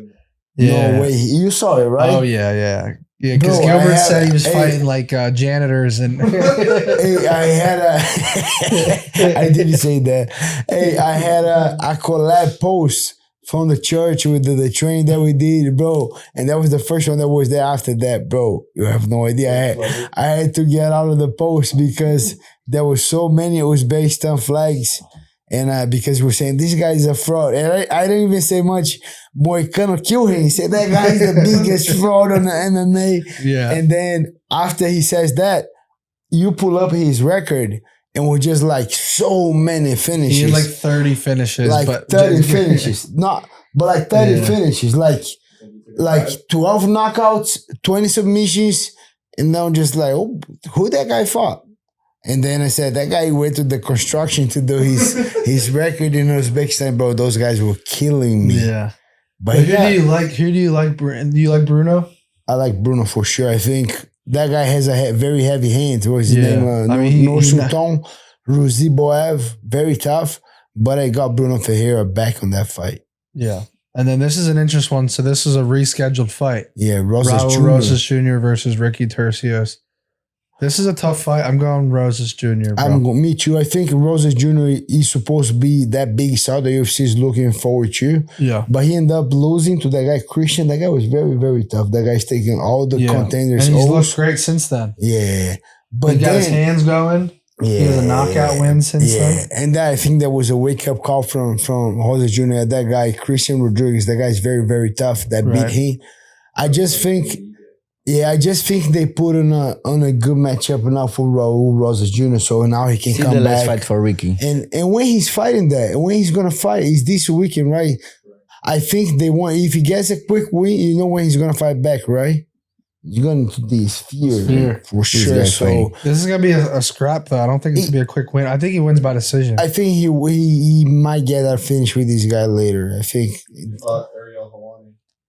Yeah. No way. You saw it, right? Oh yeah. Yeah, because Bro, Gilbert said he was fighting like janitors and. Hey, I didn't say that. Hey, I had a collab post from the church with the training that we did, bro. And that was the first one that was there after that, bro. You have no idea. I had to get out of the post because there were so many Uzbekistan flags. And because we're saying this guy is a fraud. And I didn't even say much. Moicano kill him. He said that guy is the biggest fraud on the MMA. Yeah. And then after he says that, you pull up his record and was just like so many finishes. He had like 30 finishes. Like but 30 finishes. Not, but like 30 finishes. Like 12 knockouts, 20 submissions. And then I'm just like, oh, who that guy fought? And then I said, that guy went to the construction to do his record in Uzbekistan, bro. Those guys were killing me. Yeah. But who do you like? Do you like Bruno? I like Bruno for sure. I think that guy has a very heavy hand. What's his name? Sultan Ruziboev. Very tough. But I got Bruno Ferreira back on that fight. Yeah. And then this is an interesting one. So this is a rescheduled fight. Yeah, Raul Rosas Jr. versus Ricky Tercios. This is a tough fight. I'm going Rosas Jr., bro. Me too. I think Rosas Jr. is supposed to be that big star the UFC is looking forward to. Yeah. But he ended up losing to that guy, Christian. That guy was very, very tough. That guy's taking all the contenders. And he's looked great since then. Yeah. But he got his hands going. Yeah. He has a knockout win since then. And I think that was a wake-up call from Rosas Jr. That guy, Christian Rodriguez. That guy's very, very tough. That beat him. I just think they put on a good matchup now for Raul Rosas Jr. So now he can come back. Let's fight for Ricky. And when he's fighting that, and when he's gonna fight, is this weekend, right? I think they want, if he gets a quick win, you know when he's gonna fight back, right? You're going to the sphere for sure. So this is gonna be a scrap, though. I don't think it's gonna be a quick win. I think he wins by decision. I think he might get that finish with this guy later. I think.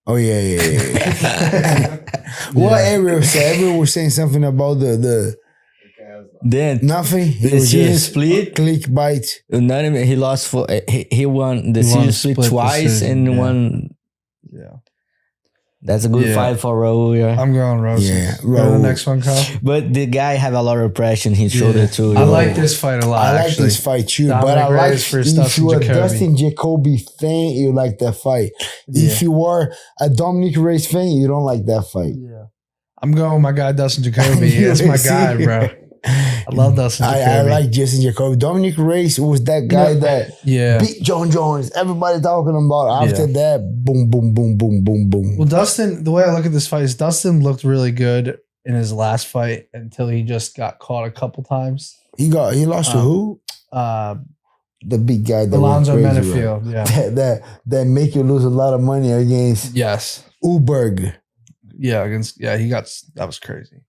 Oh yeah. What Ariel said? Ariel was saying something about the then nothing. The decision split. Clickbait. He lost for he won the decision split twice and won. Yeah. That's a good fight for Raul. Yeah. I'm going Rosas. Yeah, Raul. The next one, Kyle. But the guy have a lot of pressure in his shoulder too. I like this fight a lot. I like this fight too, but I like if you're a Dustin Jacoby fan, you like that fight. Yeah. If you are a Dominic Reyes fan, you don't like that fight. Yeah, I'm going with my guy Dustin Jacoby. That's my guy, bro. I love Dustin Jacoby. I like Justin Jacoby. Dominic Reyes was that guy that beat John Jones. Everybody talking about. After that, boom, boom, boom, boom, boom, boom. Well, Dustin, the way I look at this fight is Dustin looked really good in his last fight until he just got caught a couple times. He lost to who? The big guy that Alonzo Menafield. Yeah, that make you lose a lot of money against. Yes, Uberg. Yeah, that was crazy.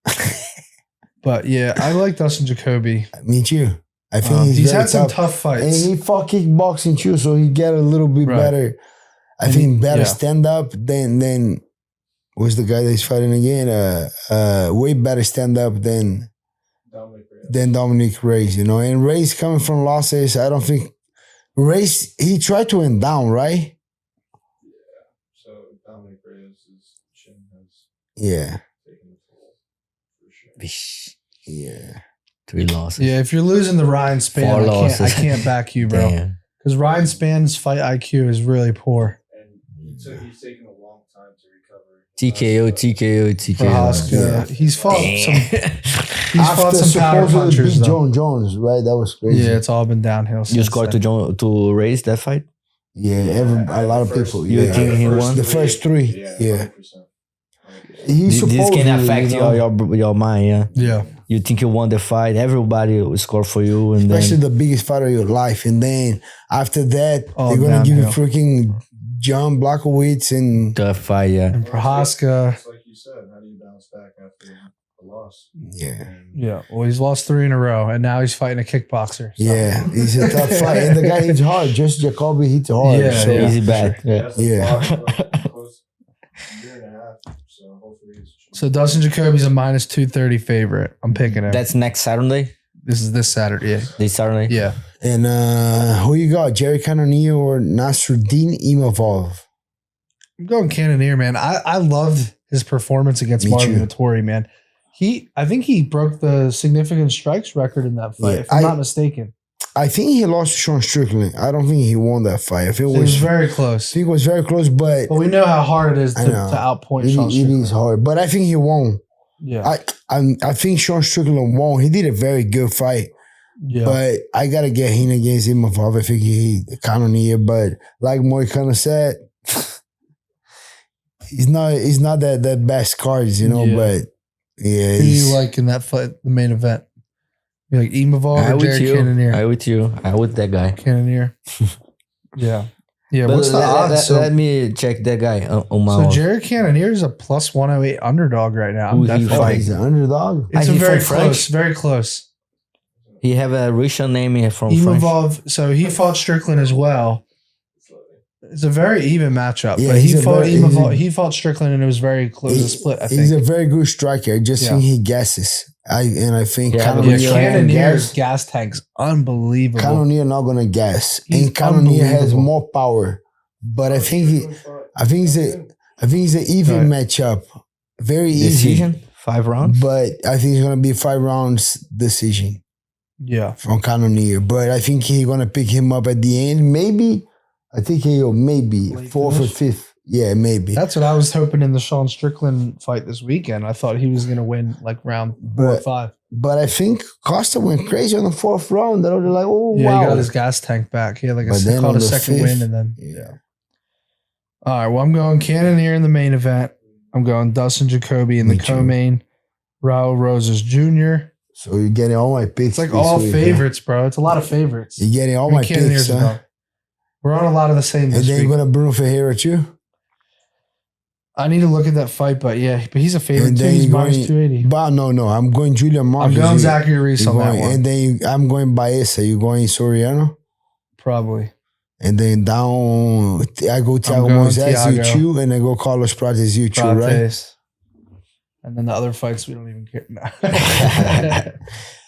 But yeah, I like Dustin Jacoby. Me too. I think he's had some tough fights. And he fought kickboxing too, so he get a little bit better. I think better stand up than who's the guy that he's fighting again? Way better stand up than Dominic Reyes, you know. And Reyes coming from losses, I don't think Reyes, he tried to end down, right? Yeah. So Dominic Reyes' chin has taken the fall for sure. Yeah. 3 losses. Yeah, if you're losing the Ryan Spann, I can't back you, bro. Because Ryan Spann's fight IQ is really poor. And so he's taken a long time to recover. TKO. Yeah. He's fought some power punchers. John Jones, right? That was crazy. Yeah, it's all been downhill. You scored to raise that fight? Yeah, a lot of people. You think he won? The first 3. Yeah. 100%. This can affect your mind, Yeah. You think you won the fight, everybody will score for you. And especially the biggest fight of your life. And then after that, they're going to give you freaking John Blachowicz and... Tough fight, And Prohaska. It's like you said, how do you bounce back after a loss? Yeah. Well, he's lost 3 in a row, and now he's fighting a kickboxer. So. Yeah, it's a tough fight. And the guy hits hard. Just Jacoby hits hard. Yeah, so easy bet. So Dustin Jacoby's a minus 230 favorite. I'm picking him. That's next Saturday? This is this Saturday. Yeah. This Saturday? Yeah. And who you got? Jerry Cannonier or Nasruddin Imavov? I'm going Cannonier, man. I loved his performance against Marvin Vettori, man. I think he broke the significant strikes record in that fight, if I'm not mistaken. I think he lost to Sean Strickland. I don't think he won that fight. I think it was very close. I think it was very close, but we know how hard it is to outpoint Sean Strickland. It is hard, but I think he won. Yeah, I think Sean Strickland won. He did a very good fight. Yeah, but I gotta get him against him. I think he Cannonier, but like Moicano said, he's not that best cards, you know. Yeah. But yeah, who do you like in that fight, the main event? You like Imavov I or with Jared you. Cannonier? I with you. I with that guy. Cannonier. Yeah. Yeah. But What's the odds? let me check that guy on my. So Jared Cannonier is a plus 108 underdog right now. Who I'm he definitely. fight? He's an underdog. It's a He very from close. French? Very close. He have a Russian name here from French. Imavov. So he fought Strickland as well. It's a very even matchup. Yeah, but he's he a fought very- Imavov. He fought Strickland and it was very close to split. I He's think. a very good striker. I just Yeah. think he guesses. I think Yeah, Yeah, Cannonier Cannonier's gas tank's unbelievable. Cannonier not gonna guess, He's and Cannonier has unbelievable. more power. But I think it's an even matchup, very easy. Decision 5 rounds. But I think it's gonna be 5 rounds decision Yeah. from Cannonier. But I think he's gonna pick him up at the end. Maybe I think he'll maybe Late 4th or finish? 5th. Yeah, maybe. That's what I was hoping in the Sean Strickland fight this weekend. I thought he was going to win like round 4 or But- 5. But I think Costa went crazy on the 4th round. They're like, oh Yeah, wow. he got his gas tank back. He had like But then caught on a the second 5th, win and then. yeah. All right, well, I'm going Cannonier in the main event. I'm going Dustin Jacoby in the Me too. co-main. Raul Rosas Jr. So you're getting all my picks. It's like this all week, huh? favorites, bro. It's a lot of favorites. You're getting all I mean, my picks, Cannonier's a huh? dog. We're on a lot of the same And this then week. you're gonna Bruno Ferreira too. I need to look at that fight, but yeah, but he's a favorite And too. then He's you're minus going- 280. But no, I'm going Julian I'm Marquez. going Zachary Reese You're on that going- one. And then I'm going Baeza. You're going Soriano. Probably. And then down, I go Thiago going Moises, you Thiago. two, and I go Carlos Prates, you two, right? Prates. And then the other fights we don't even care. No.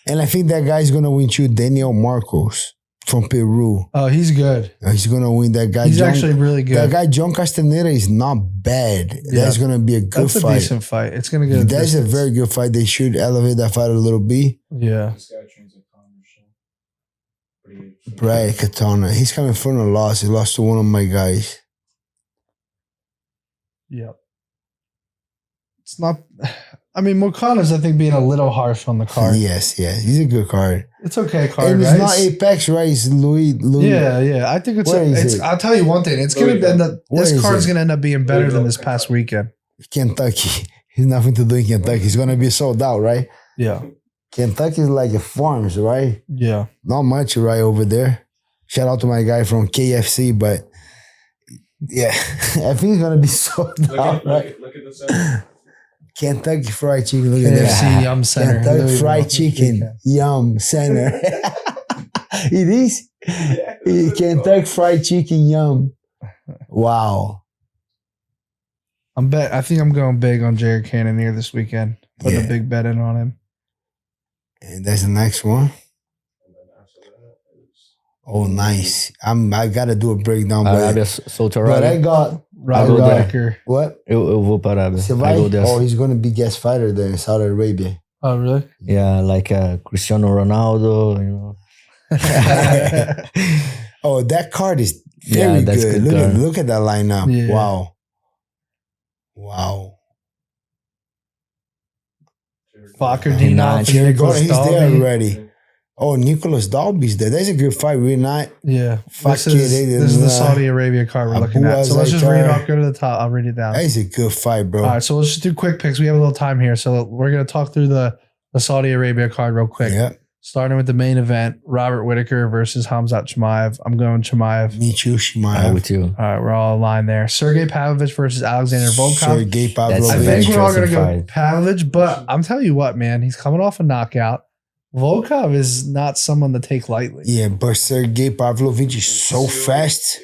And I think that guy's gonna win too, Daniel Marcos from Peru. Oh, he's good. He's gonna win that guy. He's John- actually really good. That guy, John Castaneda, is not bad. Yeah. That's gonna be a good That's a fight. decent fight. It's gonna go. That's a very good fight. They should elevate that fight a little bit. Yeah. This guy trains at Conor, so pretty good. Right, Katana. He's coming from a loss. He lost to one of my guys. Yep. It's not. I mean, Mokona's, I think, being a little harsh on the card. Yes. He's a good card. It's okay, card. And it's right? not Apex, right? It's Louis. Yeah. I think it's. Where is It's. it? I'll tell you one thing. It's gonna Louisville. end up. Where This is card's it? gonna end up being better than Louisville. this past weekend. Kentucky. He's nothing to do in Kentucky. He's gonna be sold out, right? Yeah. Kentucky is like a farms, right? Yeah. Not much, right, over there. Shout out to my guy from KFC, but yeah, I think it's gonna be sold out, right? Look at the center. Kentucky Fried Chicken. Look at KFC that. Yum Center. Kentucky Louisville. Fried Chicken Yum Center. It is. Kentucky Fried Chicken Yum. Wow. I think I'm going big on Jared Cannonier this weekend. Put a Yeah. big bet in on him. And that's the next one. And then after that is Oh, nice. I gotta do a breakdown, Arábia, but soltou a I Arábia. got Robert go there. Whittaker. what? Eu vou para a Arábia. Você I vai? go there. Oh, he's gonna be guest fighter there in Saudi Arabia. Oh, really? Yeah, like Cristiano Ronaldo, you know. Oh, that card is Yeah, very that's good. good card. Look at that lineup. Yeah. Wow. Fokker, He Dino, not- Here we go. Nicholas He's there Dalby. already. Oh, Nicholas Dalby's there. That's a good fight. We're not. Yeah. Fuck This is, it, this is the uh, Saudi Arabia card we're Abu looking at. So let's just read it Azaitar. off. Go to the top. I'll read it down. That is a good fight, bro. All right. So let's just do quick picks. We have a little time here. So we're going to talk through the Saudi Arabia card real quick. Yeah. Starting with the main event, Robert Whittaker versus Hamzat Chimaev. I'm going Chimaev. Me too, I'm Chimaev. with you. All right, we're all aligned there. Sergey Pavlovich versus Alexander Volkov. Sergey That's I a very Pavlovich. think we're all going to interesting go Pavlovich, but I'm telling you what, man, he's coming off a knockout. Volkov is not someone to take lightly. Yeah, but Sergey Pavlovich is so fast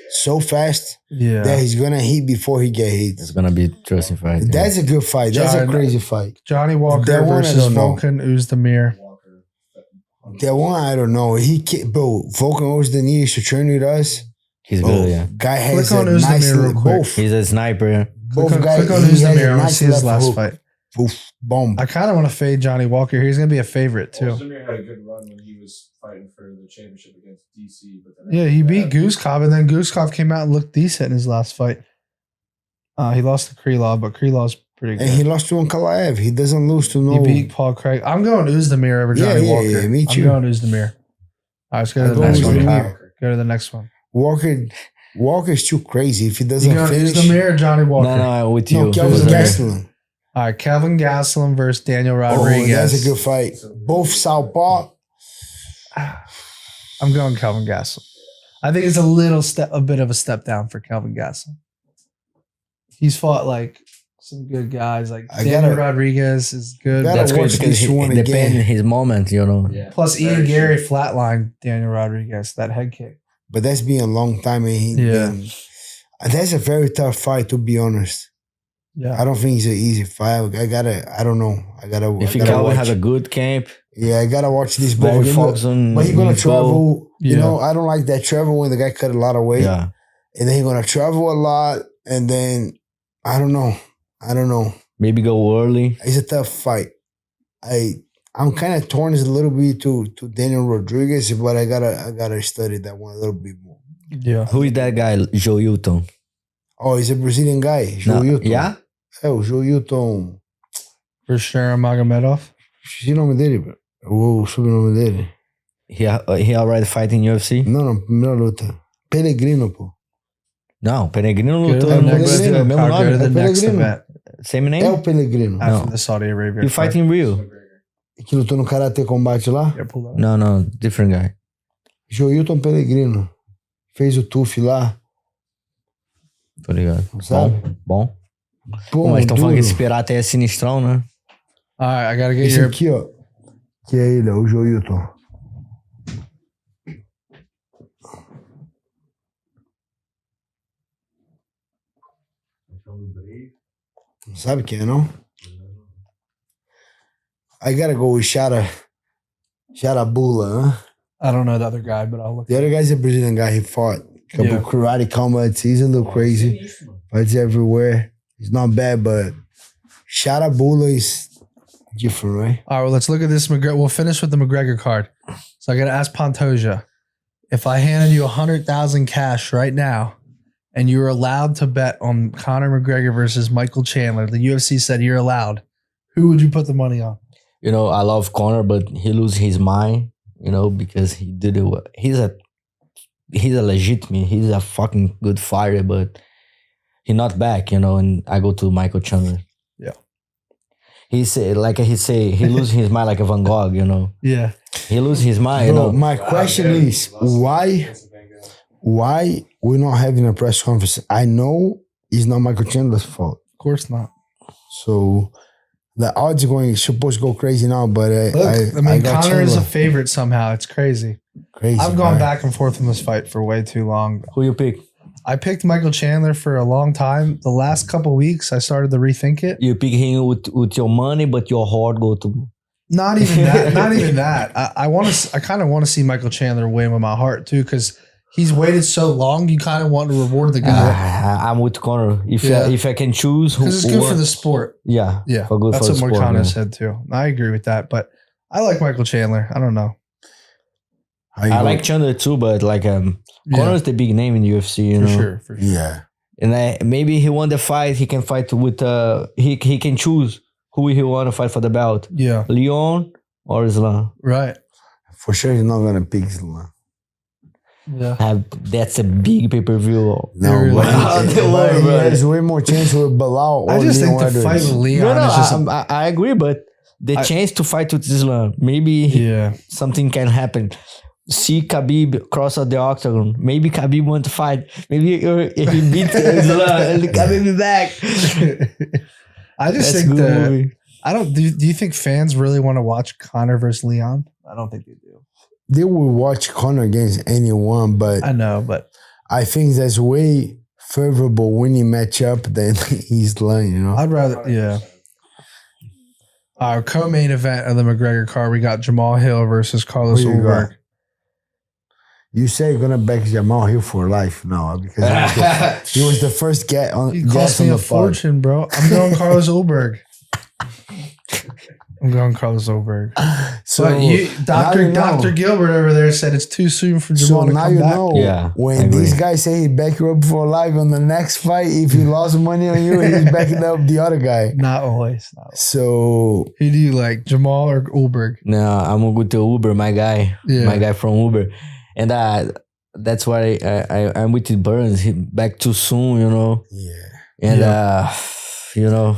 Yeah. that he's gonna hit before he get hit. It's gonna be interesting fight. yeah. That's a good fight. That's a John- crazy fight. Johnny Walker That one I versus don't know. Volkan Oezdemir. Walker. That one I don't know. Bro, Volkan Oezdemir used to train with us. He's Oh, good, yeah. guy has Click on a Oezdemir nice real quick. both. He's a sniper. Both Click on, guys. click on he has a Oezdemir. I want to nice see his left last hook. fight. Poof, boom. I kind of want to fade Johnny Walker. He's going to be a favorite, too. Oezdemir had a good run when he was fighting for the championship against DC, but then Yeah, he after beat that- Guzkov, and then Guzkov came out and looked decent in his last fight. He lost to Krylov, but Krylov's pretty good. And he lost to Ankalaev. He doesn't lose to no. He beat Paul Craig. I'm going Oezdemir over Johnny Yeah, Walker. yeah, me too. I'm going Oezdemir. All right, let's go to I the go next one. Oezdemir. Go to the next one. Walker's too crazy. If he You doesn't going finish. Oezdemir or Johnny Walker? No, I'm with No, you. Kelvin Oezdemir. Gastelum. All right, Kelvin Gastelum versus Daniel Oh, Rodriguez. that's a good fight. Both southpaw. I'm going Kelvin Gastelum. I think it's a bit of a step down for Kelvin Gastelum. He's fought like some good guys, like Daniel Rodriguez is good. That's good because it depends his moment, you know. Yeah. Plus, Ian Gary flatlined Daniel Rodriguez, that head kick. But that's been a long time. And that's a very tough fight, to be honest. Yeah. I don't think it's an easy fight. I don't know. If Calvin has a good camp. Yeah, I gotta watch this But he's gonna travel. You know, I don't like that travel when the guy cut a lot of weight. Yeah. And then he's gonna travel a lot. And then, I don't know. Maybe go early. It's a tough fight. I'm kind of torn a little bit to Daniel Rodriguez, but I gotta study that one a little bit more. Yeah. Who is that guy? Joe Hilton. Oh, he's a Brazilian guy. Joe Hilton. Yeah? O Joe Hilton. For sure, Magomedov. Esqueci o nome dele, bro. O sobrenome dele. He already fight in UFC? Não, primeira luta. Pellegrino, pô. Não, Pellegrino lutou no no Brasil. É o mesmo Go to the nome? next event. Same name? É o Pellegrino. After the Saudi Arabia. He fight in Rio. Que lutou no Karate Combate lá? No, different guy. Joilton Pellegrino. Fez o TUF lá. Tô ligado. Sabe? Bom. Pô, Mas estão falando que duro. esse pirata é sinistrão, né? Alright, I gotta get Esse your... aqui, ó. Que é ele, ó, o Joilton. Sabe quem é, não? I gotta go with Shara Bula, huh? I don't know the other guy, but I'll look. The other guy's a Brazilian guy. He fought a couple karate combats. He's a little crazy. Fights everywhere. He's not bad, but Shara Bula is different, right? All right, well, let's look at this. We'll finish with the McGregor card. So I got to ask Pantoja, if I handed you 100,000 cash right now and you were allowed to bet on Conor McGregor versus Michael Chandler, the UFC said you're allowed, who would you put the money on? You know, I love Conor, but he lose his mind, you know, because he did it. He's a legitimate, he's a fucking good fighter, but he not back, you know, and I go to Michael Chandler. Yeah. He lose his mind like a Van Gogh, you know. Yeah. He lose his mind, Bro, you know. my question is, why we're not having a press conference? I know it's not Michael Chandler's fault. Of course not. So the odds are supposed to go crazy now, but I got Conor is a favorite somehow. It's crazy. Crazy. I've gone back and forth in this fight for way too long. Who you pick? I picked Michael Chandler for a long time. The last couple of weeks, I started to rethink it. You pick him with your money, but your heart go to... Not even that. Not even that. I kind of want to see Michael Chandler win with my heart too, because he's waited so long. You kind of want to reward the guy. I'm with Conor. If I can choose, because it's good for the sport. Yeah, yeah. Good That's for what the sport, Morcano said too. I agree with that, but I like Michael Chandler. I don't know. I like Chandler too, but like Conor is the big name in the UFC. You know, for sure. Yeah, and maybe he won the fight. He can fight with he can choose who he want to fight for the belt. Yeah, Leon or Islam. Right. For sure, he's not gonna pick Islam. Yeah, that's a big pay-per-view. No, but he has way more chance with Bilal. I just think the Edwards. fight with Leon is just. I agree, but the chance to fight with Islam, maybe something can happen. See Khabib cross out the octagon. Maybe Khabib want to fight. Maybe he beats Islam and Khabib is back. I just think that I don't. Do you think fans really want to watch Conor versus Leon? I don't think they do. They will watch Conor against anyone, but I know, but I think that's way favorable winning matchup than Islam. You know, I'd rather. Yeah. Our co-main event of the McGregor card, we got Jamal Hill versus Carlos Ulberg. You say you're gonna back Jamal Hill for life now because he was the first guest on He cost me a fortune, bro. I'm going Carlos Ulberg. So Dr. Gilbert over there said it's too soon for Jamal to come back. Know when these guys say he back you up for life on the next fight, if he lost money on you, he's backing up the other guy. Not always. So who do you like, Jamal or Ulberg? No, I'm with the Uber, my guy. Yeah. My guy from Uber. And that's why I'm with the Burns. He back too soon, you know. Yeah. And you know,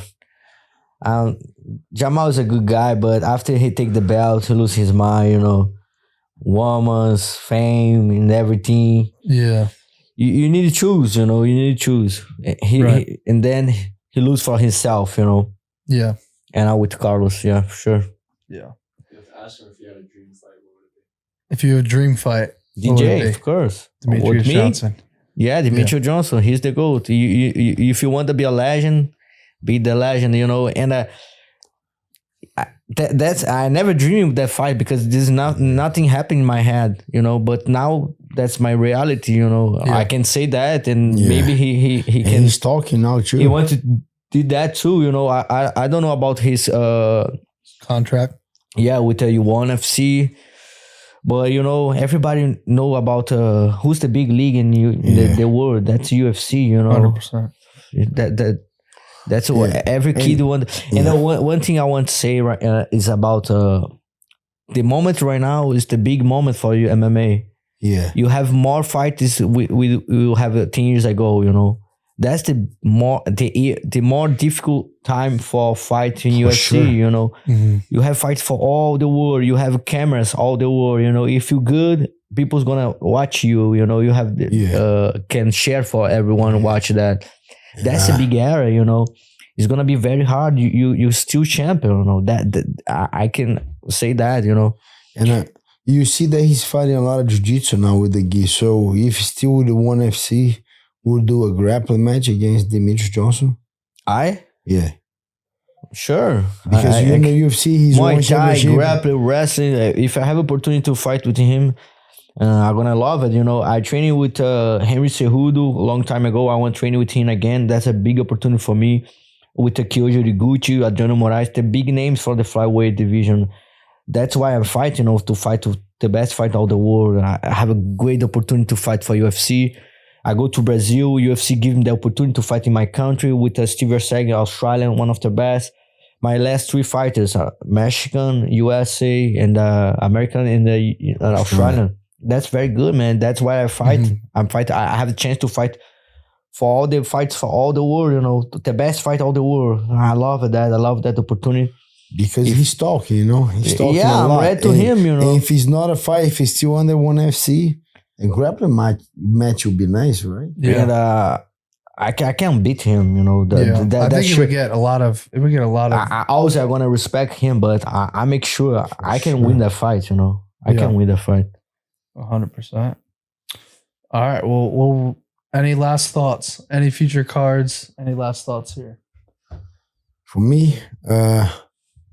Jamal is a good guy, but after he take the belt, he lose his mind, you know. woman's fame and everything. Yeah. You need to choose, you know. You need to choose. And then he lose for himself, you know. Yeah. And I with Carlos, yeah, for sure. Yeah. Ask him if you had a dream fight, what would it be? If you had a dream fight, DJ, of course. Demetrious Johnson. Yeah, Demetrious Johnson. He's the GOAT. If you want to be a legend, be the legend, you know. And I never dreamed that fight because there's nothing happened in my head, you know. But now that's my reality, you know. I can say that, and maybe he can. He's talking now too. He wants to do that too, you know. I don't know about his contract. Yeah, with the ONE FC. But you know, everybody know about who's the big league in the world. That's UFC, you know. 100%. That's what every kid wants. And one thing I want to say is about the moment right now is the big moment for you MMA. Yeah, you have more fights we have 10 years ago. You know, that's the more difficult time for fighting UFC. Sure. You know, you have fights for all the world. You have cameras all the world. You know, if you're good, people's gonna watch you. You know, you have can share for everyone watch that. That's a big area, you know. It's gonna be very hard. You still champion, you know. That I can say that, you know. And you see that he's fighting a lot of jiu-jitsu now with the gi. So if still with the ONE FC, we'll do a grappling match against Demetrious Johnson. Yeah. Sure. Because in the UFC, he's Muay Thai, grappling, wrestling. If I have opportunity to fight with him, I'm gonna love it, you know. I trained with Henry Cejudo a long time ago. I want to train with him again. That's a big opportunity for me. With Kyoji Riguchi, Adriano Moraes, the big names for the flyweight division. That's why I'm fighting, you know, to fight to the best fight of the world. I have a great opportunity to fight for UFC. I go to Brazil. UFC give me the opportunity to fight in my country with Steve Erceg, Australian, one of the best. My last 3 fighters are Mexican, USA, and American and Australian. That's very good, man. That's why I fight. I have a chance to fight for all the fights for all the world, you know, the best fight all the world. I love that. I love that opportunity. Because he's talking, you know. He's talking a lot. I'm ready to him, you know. And if he's not a fight, if he's still under ONE FC, a grappling match would be nice, right? Yeah. And I can't beat him, you know. I think it would get a lot of. I always I want to respect him, but I make sure I can win that fight, you know. I can win that fight. 100%. All right. Well, any last thoughts? Any future cards? Any last thoughts here? For me, what?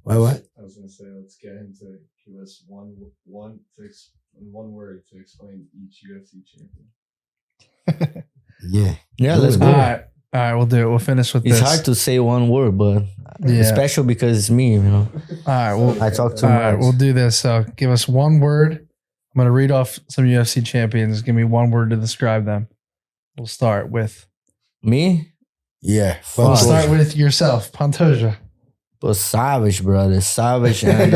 I was going to say, let's get him to give us one word to explain each UFC champion. Yeah. Let's go. All right. We'll do it. We'll finish with this. It's hard to say one word, but especially because it's me, you know. All right. Well, I talk too much. All right. We'll do this. So give us one word. I'm going to read off some UFC champions. Give me one word to describe them. We'll start with me. Yeah. We'll start with yourself, Pantoja. But savage, brother, savage, and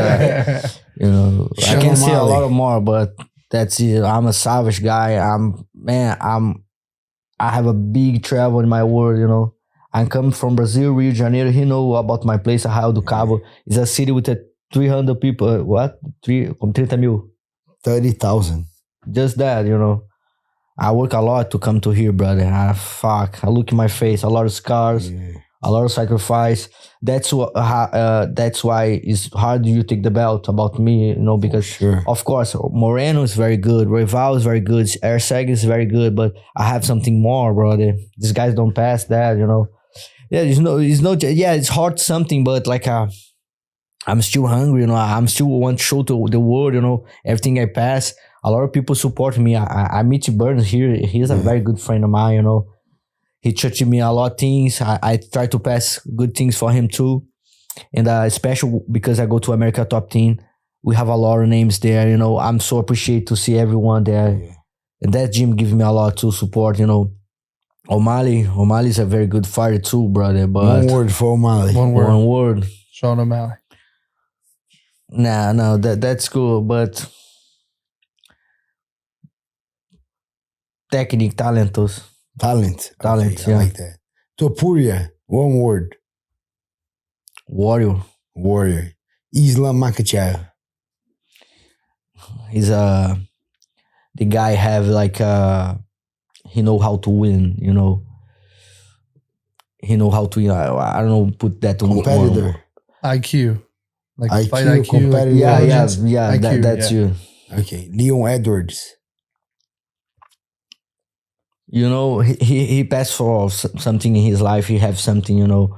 you know, I can say a lot more, but that's it. I'm a savage guy. I have a big travel in my world. You know, I'm coming from Brazil, Rio de Janeiro. He know about my place, Arraial do Cabo. It's a city with 300 people. What? 30,000. Just that, you know. I work a lot to come to here, brother. I look in my face, a lot of scars, a lot of sacrifice. That's why it's hard you take the belt about me, you know, because of course Moreno is very good, Rival is very good, Erceg is very good, but I have something more, brother. These guys don't pass that, you know. Yeah, it's hard something, but like I'm still hungry, you know. I'm still want to show to the world, you know, everything I pass. A lot of people support me. I meet Burns here. He's a very good friend of mine, you know. He taught me a lot of things. I try to pass good things for him too. And especially because I go to America Top 10, we have a lot of names there, you know. I'm so appreciated to see everyone there. Yeah. And that gym gives me a lot to support, you know. O'Malley's a very good fighter too, brother. But one word for O'Malley. One word. Sean O'Malley. No, that's cool, but technique, talentos. Talent, okay, I like that. Topuria, one word. Warrior. Islam Makhachev. he's the guy have like he know how to win, you know. He know how to, I don't know, put that competitor. IQ. Like IQ, fight IQ. competitor. Yeah, IQ, that's you. Okay, Leon Edwards. You know, he passed for something in his life. He have something, you know.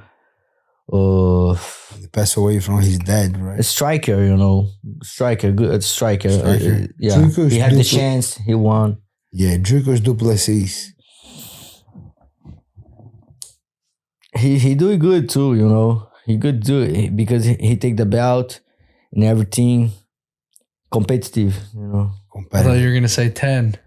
He passed away from his dad, right? A striker, you know. Good striker. Yeah, Dricus he had the chance. He won. Yeah, Dricus Duplessis. He doing good too, you know. He good too because he take the belt and everything. Competitive, you know. I thought you were gonna say 10.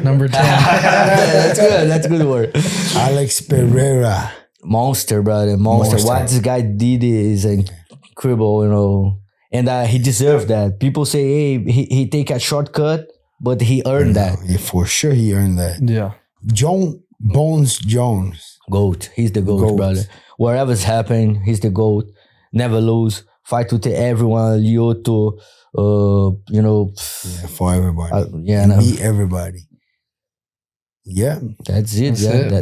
Number 10. That's good. That's a good word. Alex Pereira. Monster, brother. Monster. What this guy did is incredible, you know. And he deserved that. People say, hey, he take a shortcut, but he earned that. Yeah, for sure he earned that. Yeah. John Bones Jones. GOAT. He's the GOAT, brother. Whatever's happening, he's the GOAT. Never lose. Fight with everyone. Lyoto, you know. Yeah, for everybody. Beat everybody. Yeah. That's it.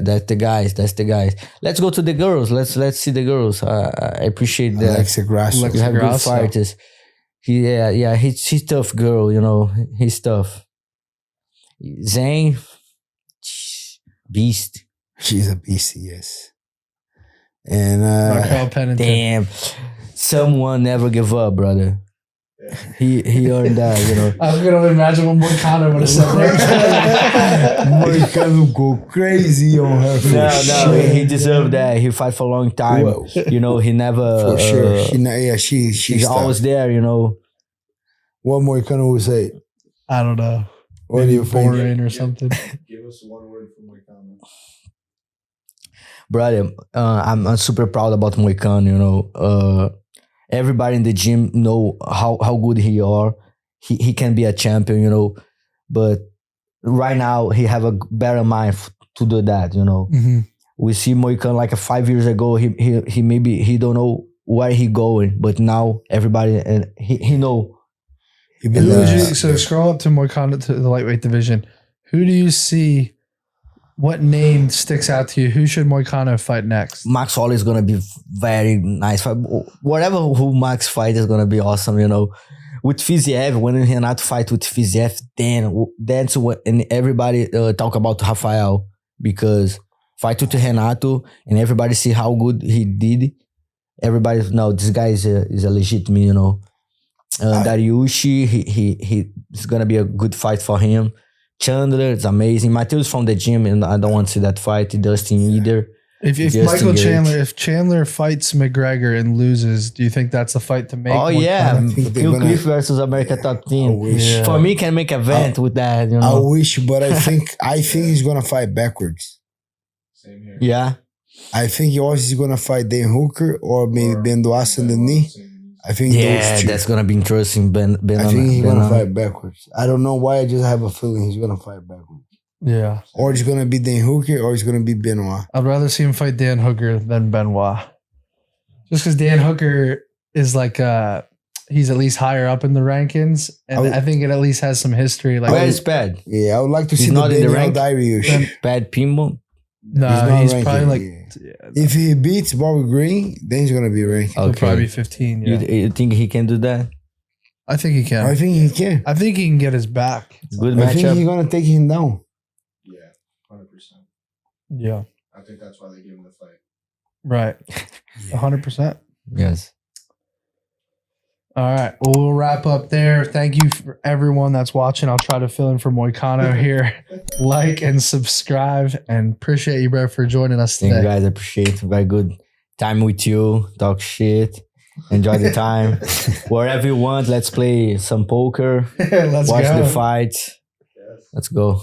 That's the guys. That's the guys. Let's go to the girls. Let's see the girls. I appreciate that. Alexa Grasso. You have good fighters. He's tough girl, you know. He's tough. Zane, beast. She's a beast, yes. And damn, someone never give up, brother. He earned that, you know. I was gonna imagine what Moicano would have said there. Moicano go crazy on her. No, he deserved that. He fight for a long time. Well, you know, he never. For sure, she's always there, you know. What Moicano would say? I don't know. What do you think? Boring or something. Give us one word from Moicano. Brother, I'm super proud about Moicano, you know. Everybody in the gym know how good he are. He can be a champion, you know. But right now, he have a better mind to do that, you know. Mm-hmm. We see Moicano like 5 years ago. He maybe he don't know where he going, but now everybody and he know. So scroll up to Moicano to the lightweight division. Who do you see? What name sticks out to you? Who should Moicano fight next? Max Holloway is gonna be very nice fight. Whatever who Max fight is gonna be awesome, you know. With Fiziev, when Renato fight with Fiziev, that's when and everybody talk about Rafael because fight with Renato and everybody see how good he did. Everybody know this guy is a legitimate, you know. Dariushi, he is gonna be a good fight for him. Chandler, it's amazing. Mateus from the gym, and I don't want to see that fight. Dustin either. If Chandler fights McGregor and loses, do you think that's the fight to make? Oh yeah, Phil Cliff versus America Top Team. For me, can make a event with that. You know? I wish, but I think he's gonna fight backwards. Same here. Yeah, I think he's gonna fight Dan Hooker or maybe Ben Doassa in the knee. I think those two. That's gonna be interesting. I think he's gonna fight backwards. I don't know why. I just have a feeling he's gonna fight backwards. Yeah. Or it's gonna be Dan Hooker, or it's gonna be Benoit. I'd rather see him fight Dan Hooker than Benoit. Just because Dan Hooker is like he's at least higher up in the rankings, and I think it at least has some history. Like where is Bad? Yeah, I would like to see the Daniel Dariush. Bad Pimbo. No, he's probably like. Yeah, if he beats Bobby Green, then he's gonna be ranked. He'll probably be 15. Yeah. You think he can do that? I think he can. I think he can. I think he can get his back. Good matchup. I think he's gonna take him down. Yeah, 100%. Yeah. I think that's why they gave him the fight. Right. 100%. Yes. All right. Well, we'll wrap up there. Thank you for everyone that's watching. I'll try to fill in for Moicano here. Like and subscribe, and appreciate you, bro, for joining us today. Thank you guys. I appreciate it. Very good time with you. Talk shit. Enjoy the time. Wherever you want, let's play some poker. Let's watch go. the fights. Let's go.